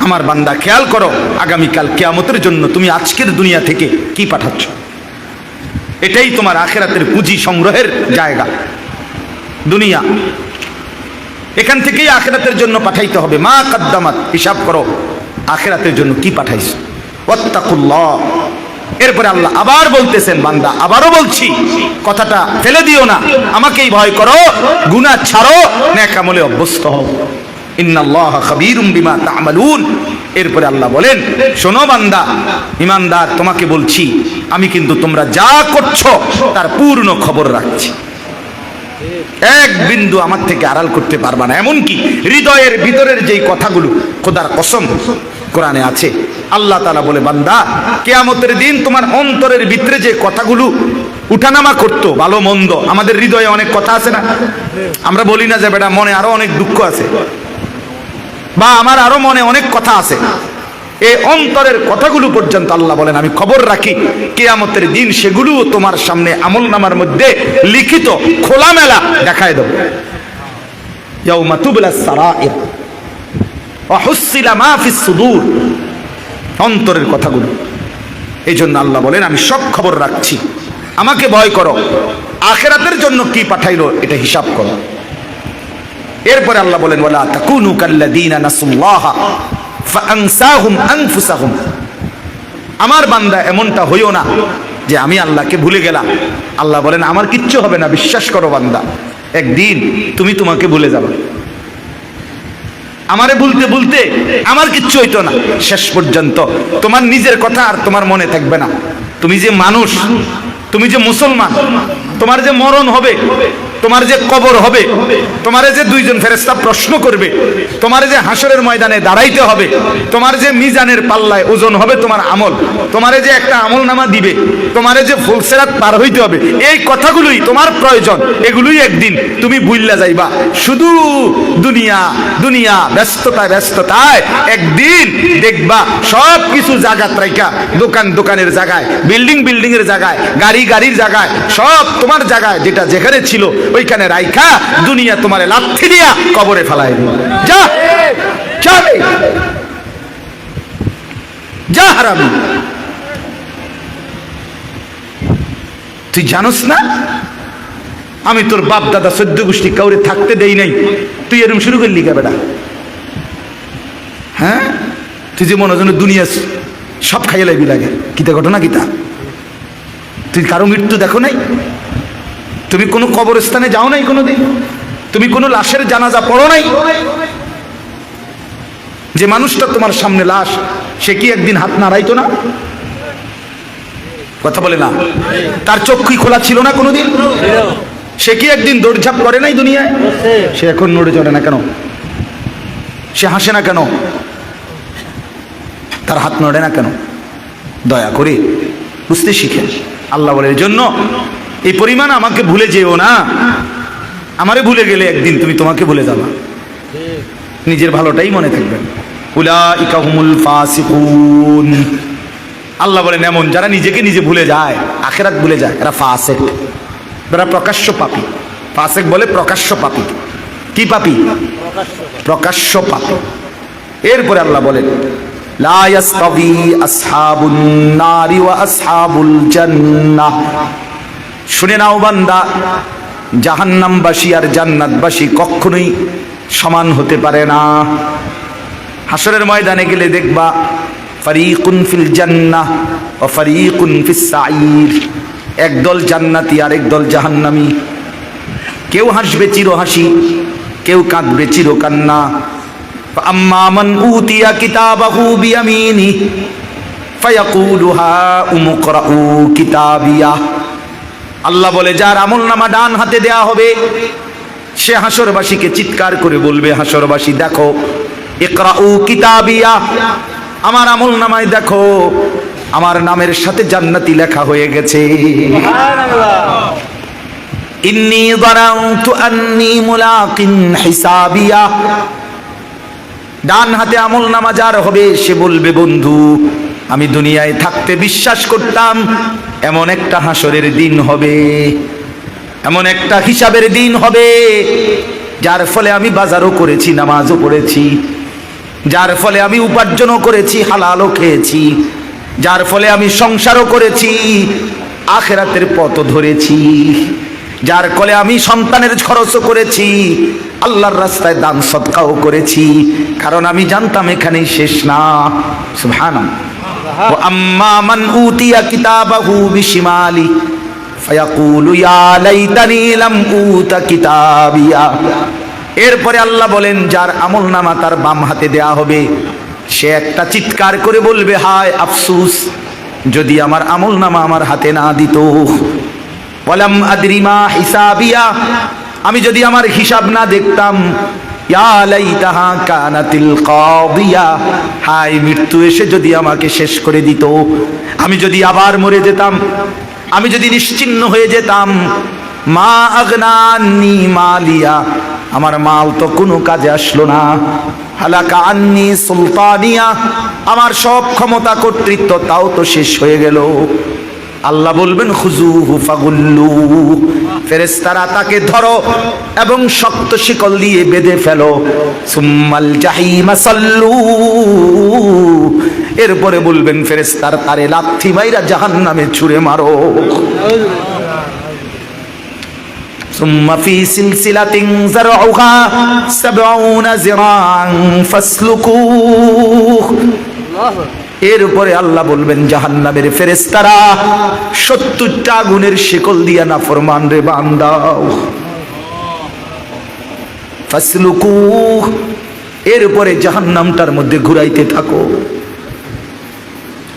A: আমার বান্দা খেয়াল করো আগামীকাল কিয়ামতের জন্য তুমি আজকের দুনিয়া থেকে কি পাঠাচ্ছ। এটাই তোমার আখিরাতের পুঁজি সংগ্রহের জায়গা। দুনিয়া, এখান থেকেই আখিরাতের জন্য পাঠাইতে হবে। মা কদ্দামাত, হিসাব করো আখিরাতের জন্য কি পাঠাইছো। ওয়াত্তাকুল্লাহ, এরপরে আল্লাহ আবার বলতেছেন বান্দা, আবারও বলছি কথাটা ফেলে দিও না, আমাকেই ভয় করো, গুনাহ ছাড়ো, নেক আমলে অভ্যস্ত হও। ইন্নাল্লাহা খাবীরুম বিমা তা'মালুন। এরপরে আল্লাহ বলেন, শোনো বান্দা ইমানদার, তোমাকে বলছি আমি কিন্তু তোমরা যা করছো তার পূর্ণ খবর রাখছি। এক বিন্দু আমার থেকে আড়াল করতে পারবা না। এমনকি হৃদয়ের ভিতরের যেই কথাগুলো, খোদার কসম কোরআনে আছে, আল্লাহ তাআলা বলে, বান্দা কিয়ামতের দিন তোমার অন্তরের ভিতরে যে কথাগুলো উঠানামা করতো, ভালো মন্দ, আমাদের হৃদয়ে অনেক কথা আছে না? আমরা বলি না যে বেটা মনে আরো অনেক দুঃখ আছে, বা আমার আরো মনে অনেক কথা আছে। এই অন্তরের কথাগুলো পর্যন্ত আল্লাহ বলেন আমি খবর রাখি, কিয়ামতের দিন সেগুলো তোমার সামনে আমলনামার মধ্যে লিখিত খোলামেলা দেখায় দেব। ইয়াউমা তুবলাস সারাইর ওয়া হুসিলা মা ফিস সুদূর, অন্তরের কথাগুলো। এই জন্য আল্লাহ বলেন আমি সব খবর রাখছি, আমাকে ভয় করো, আখিরাতের জন্য কি পাঠাইলো এটা হিসাব করো। এরপরে আল্লাহ বলেন ওয়ালা তাকুনু কাল্লাযীনা নাসুল্লাহা ফাআনসাহুম আনফুসাহুম, আমার বান্দা এমনটা হইও না যে আমি আল্লাহকে ভুলে গেলাম। আল্লাহ বলেন আমার কিচ্ছু হবে না, বিশ্বাস করো বান্দা, একদিন তুমি তোমাকে ভুলে যাবে। আমারে ভুলতে ভুলতে আমার কিচ্ছু হইতো না, শেষ পর্যন্ত তোমার নিজের কথা আর তোমার মনে থাকবে না। তুমি যে মানুষ, তুমি যে মুসলমান, তোমার যে মরণ হবে, তোমার যে কবর হবে, তোমারে যে দুইজন ফেরেশতা প্রশ্ন করবে, তোমার যে হাসরের ময়দানে দাঁড়াইতে হবে, তোমার যে মিজানের পাল্লায় ওজন হবে তোমার আমল, তোমারে যে একটা আমল নামা দিবে, তোমারে যে ফুলসেরাত পার হইতে হবে, এই কথাগুলোই তোমার প্রয়োজন। এগুলোই একদিন তুমি ভুইল্লা যাইবা। শুধু দুনিয়া দুনিয়া, ব্যস্ততায় ব্যস্ততায় একদিন দেখবা সব কিছু জায়গা রাইখা, দোকান দোকানের জায়গায়, বিল্ডিং বিল্ডিং এর জায়গায়, গাড়ি গাড়ির জায়গায়, সব তোমার জায়গায় যেটা যেখানে ছিল ওইখানে রাইখা দুনিয়া তোমারে লাথি দিয়া কবরে ফেলায় দিবে। যা যাবে, যা হারামি। তুই জানোস না আমি তোর বাপ দাদা 14 গোষ্ঠী কাউরে থাকতে দেই নাই, তুই এরকম শুরু করলি কে বেটা? হ্যাঁ, তুই যে মনে হয় দুনিয়া সব খাইয়ে লাইবি লাগে, কিতা ঘটনা কিতা? তুই কারো মৃত্যু দেখো নাই? তুমি কোনো কবরস্থানে যাও নাই কোনোদিন? তুমি কোনো লাশের জানাজা পড়ো নাই? যে মানুষটা তোমার সামনে লাশ, সে কি একদিন হাত নাড়াইতো না? কথা বলে না? তার চক্ষু খোলা ছিল না কোনোদিন? সে কি একদিন দৌড়ঝাঁপ করে নাই দুনিয়ায়? সে এখন নড়ে চড়ে না কেন? সে হাসে না কেন? তার হাত নড়ে না কেন? দয়া করে বুঝতে শিখে। আল্লাহ বলে এর জন্য এই পরিমাণ আমাকে ভুলে যেও না, আমারে ভুলে গেলে একদিন তুমি তোমাকে ভুলে যাবা। নিজের ভালোটাই মনে থাকবে। উলাইকা হুমুল ফাসিকুন, আল্লাহ বলেন এমন যারা নিজেকে নিজে ভুলে যায়, আখিরাত ভুলে যায়, এরা ফাসিক, এরা প্রকাশ্য পাপী। ফাসিক বলে প্রকাশ্য পাপী। কি পাপী? প্রকাশ্য পাপী। এরপরে আল্লাহ বলেন লা ইয়াসতাবি আসহাবুন নারি ওয়া আসহাবুল জান্নাহ, শুনে নাও বান্দা, জাহান্নামবাসী আর জান্নাতবাসী কখনোই সমান হতে পারে না। হাসরের ময়দানে গেলে দেখবা ফারিকুন ফিল জান্নাহ ওয়া ফারিকুন ফিস সাঈর, একদল জান্নাতি আর একদল জাহান্নামী। কেউ হাসবে চির হাসি, কেউ কাঁদবে চির কান্না। আম্মা মান উতিয়া কিতাবাহু বিয়ামিনি ফায়াকুলু হা উমকরাউ কিতাবিয়া, আল্লাহ বলে যার আমলনামা ডান হাতে দেয়া হবে সে হাসরবাসীকে চিৎকার করে বলবে, হাসরবাসী দেখো, ইকরাউ কিতাবিয়া, আমার আমলনামায় দেখো আমার নামের সাথে জান্নাতি লেখা হয়ে গেছে। সুবহানাল্লাহ। ইন্নী যানানতু আন্নী মুলাকিন হিসাবিয়া, ডান হাতে আমলনামা যার হবে সে বলবে বন্ধু আমি দুনিয়ায় থাকতে বিশ্বাস করতাম এমন একটা হাসরের দিন হবে, এমন একটা হিসাবের দিন হবে যার ফলে আমি বাজারও করেছি, নামাজও পড়েছি, যার ফলে আমি উপার্জনও করেছি, হালালও খেয়েছি, যার ফলে আমি সংসারও করেছি, আখিরাতের পথও ধরেছি, যার ফলে আমি সন্তানের খরচও করেছি, আল্লাহর রাস্তায় দান সদকাও করেছি, কারণ আমি জানতাম এখানেই শেষ না। সুবহানাল্লাহ। ওয়া আম্মা মান উতিয়া কিতাবাহু বিশিমালি ফায়াকুলু ইয়া লাইতানি লাম উতা কিতাবিয়া, এরপরে আল্লাহ বলেন যার আমলনামা তার বাম হাতে দেয়া হবে সে একটা চিৎকার করে বলবে হায় আফসোস যদি আমার আমলনামা আমার হাতে না দিত। ওয়ালাম আদরি মা হিসাবিয়া, আমি যদি আমার হিসাব না দেখতাম, ইয়া লাইতাহা কানাতিল কাদিয়া, হায় মৃত্যু এসে যদি আমাকে শেষ করে দিত, আমি যদি আবার মরে যেতাম, আমি যদি নিশ্চিহ্ন হয়ে যেতাম, মা আগনা আন্নি মালিয়া, আমার মাল তো কোনো কাজে আসলো না, হালাকা আন্নি সুলতানিয়া, আমার সব ক্ষমতা কর্তৃত্ব তাও তো শেষ হয়ে গেল। আল্লাহ বলবেন খুজুহু ফাগুল্লু, ফেরেশতারা তাকে ধরো এবং শক্ত শিকল দিয়ে বেঁধে ফেলো। সুম্মাল জাহিমা সাল্লু, এরপরে বলবেন ফেরেশতার তারে লাথি মাইরা জাহান্নামে ছুঁড়ে মারো। সুম্মা ফি সিলসিলাতিন যারউহা ৭০ যিরাআন ফাসলুকু, এরপরে আল্লাহ বলবেন জাহান্নামের ফেরেশতারা ৭০টা আগুনের শিকল দিয়া নাফরমান রে বান্দাও, ফাসলুকু, এরপরে জাহান্নামটার মধ্যে ঘুরাইতে থাকো।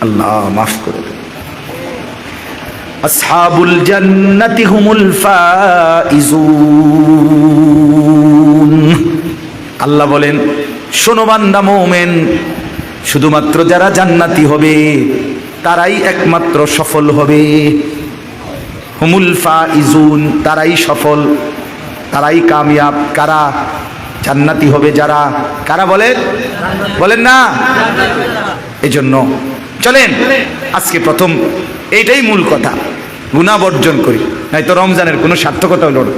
A: আল্লাহ মাফ করে দেন। আসহাবুল জান্নাতি হুমুল ফাইজুন, আল্লাহ বলেন শোনো বান্দা মুমিন, শুধুমাত্র যারা জান্নাতি হবে তারাই একমাত্র সফল হবে। হুমুল ফাইজুন, তারাই সফল, তারাই কামিয়াব। কারা? জান্নাতি হবে যারা। কারা বলেন? বলেন না। এজন্য চলেন আজকে প্রথম এইটাই মূল কথা, গুনাহ বর্জন করি, নয়তো রমজানের কোনো সার্থকতা হলো না,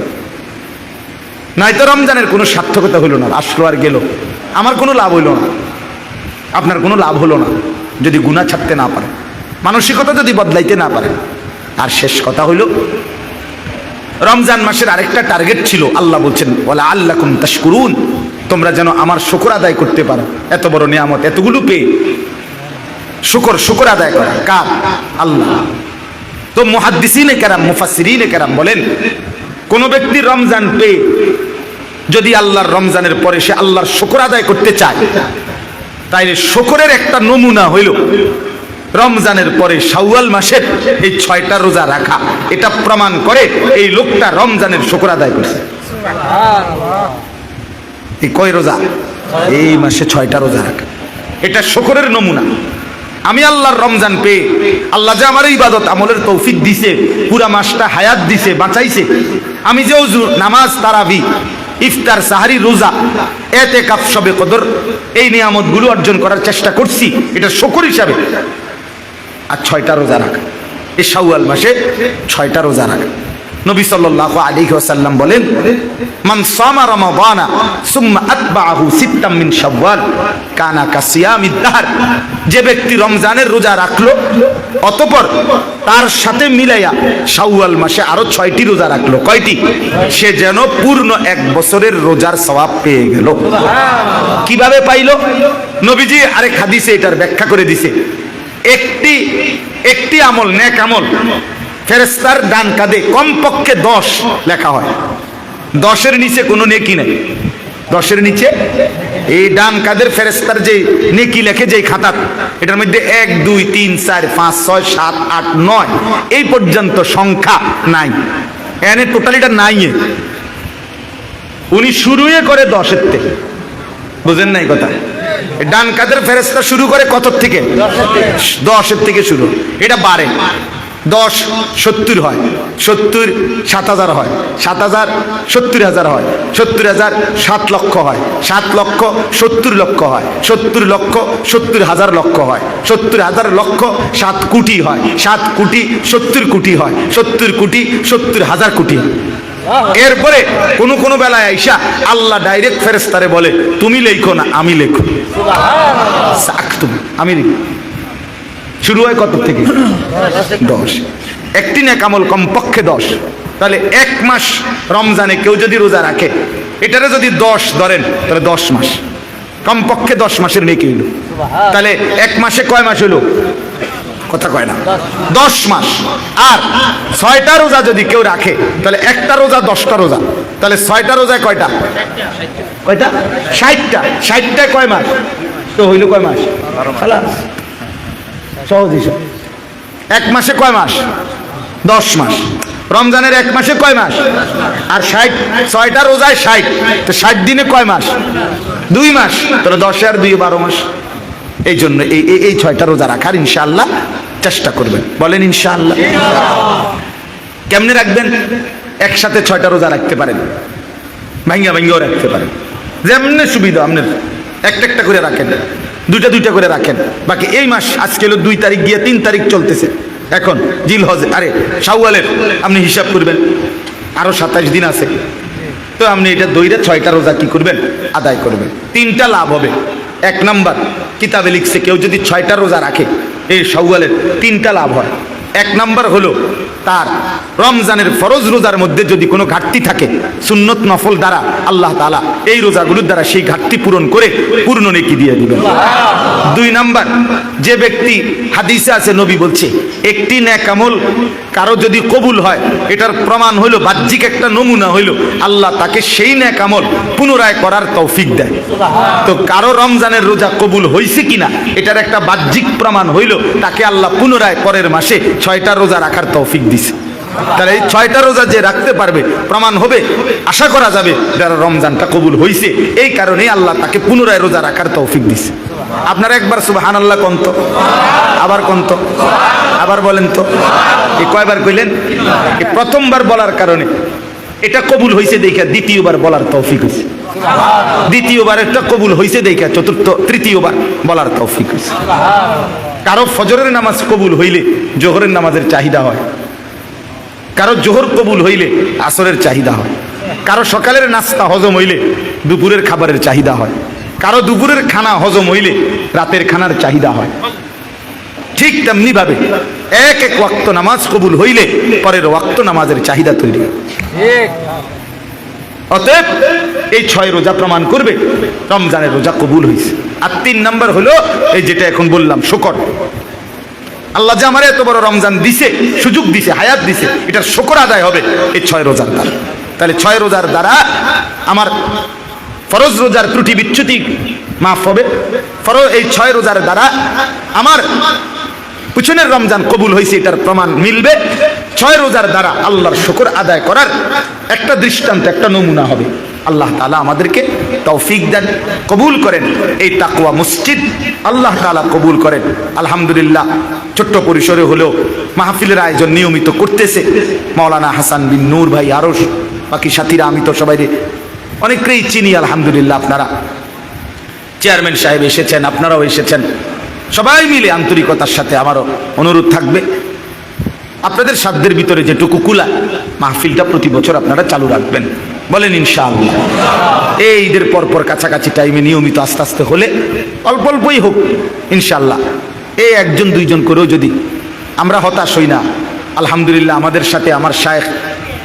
A: নয়তো রমজানের কোনো সার্থকতা হলো না। আসলো আর গেল, আমার কোনো লাভ হইল না, আপনার কোনো লাভ হলো না যদি গুনাহ ছাড়তে না পারে, মানসিকতা যদি বদলাইতে না পারে। আর শেষ কথা হইল, রমজান মাসের আরেকটা টার্গেট ছিল, আল্লাহ বলছেন ওয়ালা আল্লাকুম তাশকুরুন, তোমরা যেন আমার শুকর আদায় করতে পারো। এত বড় নিয়ামত, এতগুলো পেয়ে শুকর আদায় করা কার? আল্লাহ। তো মুহাদ্দিসিনে কেরাম, মুফাসসিরিনে কেরাম বলেন, কোন ব্যক্তি রমজান পেয়ে যদি আল্লাহর রমজানের পরে সে আল্লাহর শুকর আদায় করতে চায়, তাইলে শুকরের একটা নমুনা হইল রমজানের পরে শাওয়াল মাসের এই 6টা রোজা রাখা। এটা প্রমাণ করে এই লোকটা রমজানের শুকর আদায় করছে। এই কয় রোজা? এই মাসে 6টা রোজা রাখা, এটা শুকরের নমুনা। আমি আল্লাহর রমজান পেয়ে, আল্লাহ যে আমার ইবাদত আমলের তৌফিক দিছে, পুরা মাসটা হায়াত দিছে, বাঁচাইছে, আমি যে ওযু, নামাজ, তারাবি, ইফতার, সাহারি, রোজা, এতেকাফ, শবে কদর, এই নিয়ামতগুলো অর্জন করার চেষ্টা করছি, এটা শুকর হিসাবে। আর 6টা রোজা রাখা, এই শাওয়াল মাসে 6টা রোজা রাখা। নবী সাল্লাল্লাহু আলাইহি ওয়াসাল্লাম বলেন, মান সামা রমাদানা সুম্মা আতবাআহু সিত্তাম মিন শাওয়াল কানা কাসিয়ামিদ দাহর, যে ব্যক্তি রমজানের রোজা রাখলো অতঃপর তার সাথে মিলাইয়া শাওয়াল মাসে আরো 6টি রোজা রাখলো, কয়টি? সে যেন পূর্ণ 1 বছরের রোজার সওয়াব পেয়ে গেল। কিভাবে পাইলো? নবীজি আরেক হাদিসে এটার ব্যাখ্যা করে দিছে। একটি আমল, নেক আমল, ফেরেশতার ডান কাঁধে কমপক্ষে 10 লেখা হয়। 10-এর নিচে কোনো নেকি নেই। 10-এর নিচে এই ডান কাঁধের ফেরেশতার যে নেকি লেখে, যে খাতা, এটার মধ্যে 1 2 3 4 5 6 7 8 9 এই পর্যন্ত সংখ্যা নাই, এনে টোটালিটা নাই। উনি শুরুই করে 10-এর থেকে, বুঝেন নাই কথা? ডান কাঁধের ফেরেশতা শুরু করে কত থেকে? 10-এর থেকে শুরু। এটা বাড়ে, 10 70 হয়, 70 7000 হয়, 7000 70000 হয়, 70000 7 লক্ষ হয়, 7 লক্ষ 70 লক্ষ হয়, 70 লক্ষ 70,000 লক্ষ হয়, 70,000 লক্ষ 7 কোটি হয়, 7 কোটি 70 কোটি হয়, 70 কোটি 70,000 কোটি। এরপরে কোন বেলায় আইসা আল্লাহ ডাইরেক্ট ফেরেশতারে বলে, তুমি লেখো না, আমি লেখো। আমি লিখি। শুরু হয় কত থেকে? 10। একটি নেক আমল কমপক্ষে 10। তাহলে 1 মাস রমজানে কেউ যদি রোজা রাখে, এটারে যদি 10 ধরেন, তাহলে 10 মাস, কমপক্ষে 10 মাসের নেকি হইল। তাহলে 1 মাসে কয় মাস হইল? কথা কয় না, 10 মাস। আর 6টা রোজা যদি কেউ রাখে, তাহলে একটা রোজা 10টা রোজা, তাহলে 6টা রোজায় কয়টা? কয়টা? 60টা। 60টায় কয় মাস? তো হইল কয় মাস? সহজ হিসাব। 1 মাসে কয় মাস? 10 মাস। রমজানের 1 মাসে কয় মাস? আর 6টা রোজায় 60, তো 60 দিনে কয় মাস? 2 মাস। তাহলে 10 আর 2 12 মাস। এই জন্য এই 6টা রোজা রাখার ইনশাআল্লাহ চেষ্টা করবেন। বলেন ইনশাআল্লাহ। কেমনে রাখবেন? একসাথে 6টা রোজা রাখতে পারেন, ভাঙ্গিয়াও রাখতে পারেন, যেমনি সুবিধা আপনার। একটা করে রাখেন, দুইটা করে রাখেন। বাকি এই মাস আজকে হলো 2 তারিখ গিয়ে 3 তারিখ চলতেছে, এখন জিলহজে শাওয়ালের আপনি হিসাব করবেন, আরো 27 দিন আছে। তো আপনি এটা দইরা 6টা রোজা কি করবেন? আদায় করবেন। 3টা লাভ হবে। 1 নাম্বার, কিতাবে লিখছে কেউ যদি 6টা রোজা রাখে এই শাওয়ালের 3টা লাভ হয়। 1 নাম্বার হলো তার রমজানের ফরজ রোজার মধ্যে যদি কোনো ঘাটতি থাকে, সুন্নত নফল দ্বারা আল্লাহ তাআলা এই রোজাগুলোর দ্বারা সেই ঘাটতি পূরণ করে পূর্ণ নেকি দিয়ে দিবেন। 2 নাম্বার, যে ব্যক্তি, হাদিসে আছে নবী বলছে একটি নেক আমল কারো যদি কবুল হয়, এটার প্রমাণ হইল, বাহ্যিক একটা নমুনা হইল, আল্লাহ তাকে সেই নেক আমল পুনরায় করার তৌফিক দেয়। তো কারো রমজানের রোজা কবুল হয়েছে কিনা এটার একটা বাহ্যিক প্রমাণ হইল, তাকে আল্লাহ পুনরায় পরের মাসে 6টা রোজা রাখার তৌফিক দিছে। তাহলে এই 6টা রোজা যে রাখতে পারবে, প্রমাণ হবে, আশা করা যাবে যারা রমজানটা কবুল হয়েছে, এই কারণেই আল্লাহ তাকে পুনরায় রোজা রাখার তৌফিক দিছে। আপনারা একবার সুবহানাল্লাহ কন্ত, আবার কন্ত, আবার বলেন তো। এই কয়বার কইলেন? এই প্রথমবার বলার কারণে এটা কবুল হয়েছে দেখা দ্বিতীয়বার বলার তৌফিক হয়েছে, দ্বিতীয়বার একটা কবুল হয়েছে দেখা তৃতীয়বার বলার তৌফিক হয়েছে। কারো ফজরের নামাজ কবুল হইলে জোহরের নামাজের চাহিদা হয়, কারো জোহর কবুল হইলে আসরের চাহিদা হয়, কারো সকালের নাস্তা হজম হইলে দুপুরের খাবারের চাহিদা হয়, কারো দুপুরের খানা হজম হইলে রাতের খানার চাহিদা হয়। ঠিক তেমনি ভাবে এক ওয়াক্ত নামাজ কবুল হইলে পরের ওয়াক্ত নামাজের চাহিদা তৈরি হয়। অতএব এই 6 রোজা প্রমাণ করবে রমজানের রোজা কবুল হয়েছে। আর 3 নাম্বার হলো এই যেটা এখন বললাম, শুকর। আল্লাহ যে আমার এত বড় রমজান দিছে, সুযোগ দিছে, হায়াত দিছে, এটার শুকর আদায় হবে এই 6 রোজার দ্বারা। তাহলে 6 রোজার দ্বারা আমার ফরজ রোজার ত্রুটি বিচ্যুতি মাফ হবে। এই 6 রোজার দ্বারা আমার পিছনের রমজান কবুল হয়েছে এটার প্রমাণ মিলবে। 6 রোজার দ্বারা আল্লাহর শুকর আদায় করার একটা দৃষ্টান্ত, একটা নমুনা হবে। আল্লাহ তাআলা আমাদেরকে তৌফিক দেন, কবুল করেন। এই তাকওয়া মসজিদ আল্লাহ তাআলা কবুল করেন। আলহামদুলিল্লাহ, ছোট্ট পরিসরে হলেও মাহফিলের আয়োজন নিয়মিত করতেছে মাওলানা হাসান বিন নূর ভাই, আরো বাকি সাথীরা, আমি তো সবাই অনেকেই চিনি। আলহামদুলিল্লাহ, আপনারা চেয়ারম্যান সাহেব এসেছেন, আপনারাও এসেছেন, সবাই মিলে আন্তরিকতার সাথে আমারও অনুরোধ থাকবে আপনাদের সাধ্যের ভিতরে যেটুকু কুলা মাহফিলটা প্রতি বছর আপনারা চালু রাখবেন। বলেন ইনশাআল্লাহ। এই ঈদের পরপর কাছাকাছি টাইমে নিয়মিত আস্তে আস্তে হলে, অল্প অল্পই হোক ইনশাআল্লাহ, এই 1জন 2জন করেও যদি আমরা হতাশ হই না। আলহামদুলিল্লাহ, আমাদের সাথে আমার শায়েখ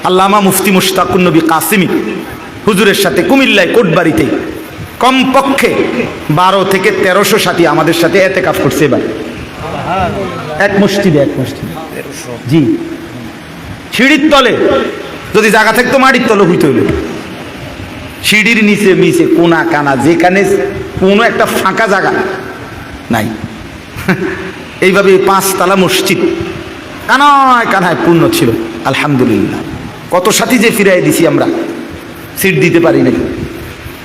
A: আল্লামা মুফতি মুশতাকুন নবী কাসিমি হুজুরের সাথে কুমিল্লায় কোটবাড়িতে কমপক্ষে 12 থেকে 1300 সাথী আমাদের সাথে এতেকাফ করছে এবার এক মসজিদে। জি, সিঁড়ির তলে, যদি জায়গা থাকতো মাটির তলে হইতে হইল, সিঁড়ির নিচে মিচে কোনা কানা যেখানে কোনো একটা ফাঁকা জায়গা নাই, এইভাবে 5 তলা মসজিদ কানায় কানায় পূর্ণ ছিল। আলহামদুলিল্লাহ, কত সাথী যে ফিরাই দিছি আমরা, সিট দিতে পারি নাই।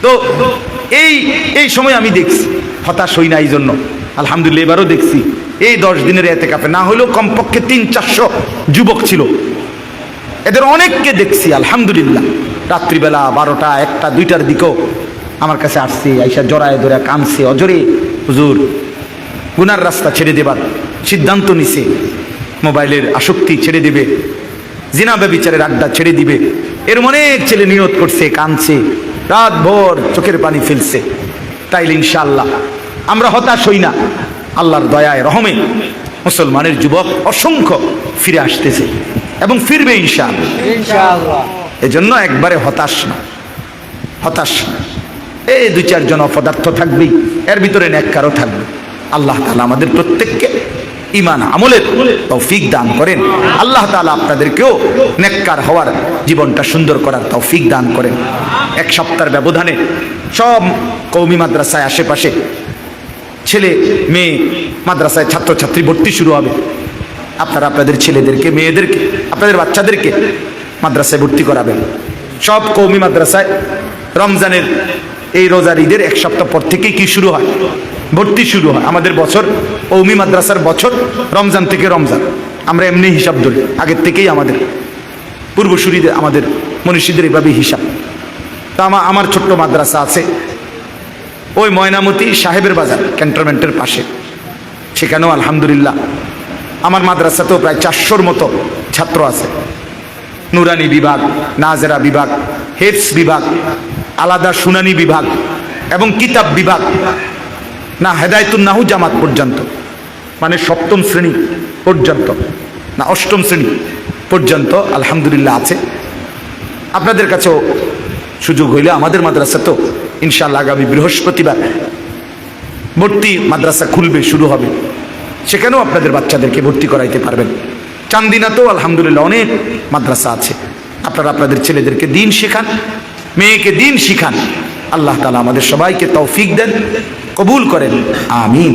A: তো এই সময় আমি দেখছি, হতাশ হই না এই জন্য। আলহামদুলিল্লাহ, এবারও দেখছি এই 10 দিনের এতেকাফে না হলেও কমপক্ষে 300-400 যুবক ছিল, এদের অনেককে দেখছি। আলহামদুলিল্লাহ, রাত্রিবেলা 12টা 1টা 2টার দিকেও আমার কাছে আসছে, আইসা জড়ায় ধরে কাঁদছে, অজরে হুজুর গুনার রাস্তা ছেড়ে দেবার সিদ্ধান্ত নিছে, মোবাইলের আসক্তি ছেড়ে দেবে, জিনা ব্যভিচারের আড্ডা ছেড়ে দিবে। এর অনেক ছেলে নিয়ত করছে, কাঁদছে, রাত ভোর চোখের পানি ফেলছে। তাইলে ইনশাআল্লাহ আমরা হতাশ হই না। আল্লাহর দয়ায় রহমে মুসলমানের যুবক অসংখ্য ফিরে আসতেছে এবং ফিরবে ইনশাআল্লাহ। এজন্য একবারে হতাশ না, এই 2-4 জন অপদার্থ থাকবেই, এর ভিতরে নেককারও থাকবে। আল্লাহ তাআলা আমাদের প্রত্যেককে ঈমান আমলের তৌফিক দান করেন। আল্লাহ তাআলা আপনাদেরকেও নেককার হওয়ার, জীবনটা সুন্দর করার তৌফিক দান করেন। 1 সপ্তাহের ব্যবধানে সব কওমি মাদ্রাসায় আশেপাশে ছেলে মেয়ে মাদ্রাসায় ছাত্রছাত্রী ভর্তি শুরু হবে। আপনারা আপনাদের ছেলেদেরকে, মেয়েদেরকে, আপনাদের বাচ্চাদেরকে মাদ্রাসায় ভর্তি করাবেন। সব কওমি মাদ্রাসায় রমজানের এই রোজার ঈদের এক সপ্তাহ পর থেকেই কি শুরু হয়? ভর্তি শুরু হয়। আমাদের বছর কওমি মাদ্রাসার বছর রমজান থেকে রমজান, আমরা এমনি হিসাব ধরি, আগের থেকেই আমাদের পূর্বসূরীদের, আমাদের মনীষীদের এভাবে হিসাব। তা আমার ছোট্ট মাদ্রাসা আছে ওই ময়নামতি সাহেবের বাজার ক্যান্টনমেন্টের পাশে, সেখানেও আলহামদুলিল্লাহ আমার মাদ্রাসাতেও প্রায় 400-র মতো ছাত্র আছে। নুরানি বিভাগ, নাজেরা বিভাগ, হেফস বিভাগ, আলাদা শুনানি বিভাগ এবং কিতাব বিভাগ, না হেদায়েতুন নাহু জামাত পর্যন্ত, মানে 7ম শ্রেণী পর্যন্ত, না 8ম শ্রেণী পর্যন্ত আলহামদুলিল্লাহ আছে। আপনাদের কাছেও সুযোগ হইলে আমাদের মাদ্রাসা তো ইনশাআল্লাহ আগামী বৃহস্পতিবার ভর্তি মাদ্রাসা খুলবে, শুরু হবে, সেখানেও আপনাদের বাচ্চাদেরকে ভর্তি করাইতে পারবেন। চান্দিনাতেও আলহামদুলিল্লাহ অনেক মাদ্রাসা আছে। আপনারা আপনাদের ছেলেদেরকে দিন শেখান, মেয়েকে দিন শিখান। আল্লাহ তাআলা আমাদের সবাইকে তৌফিক দেন, কবুল করেন, আমিন।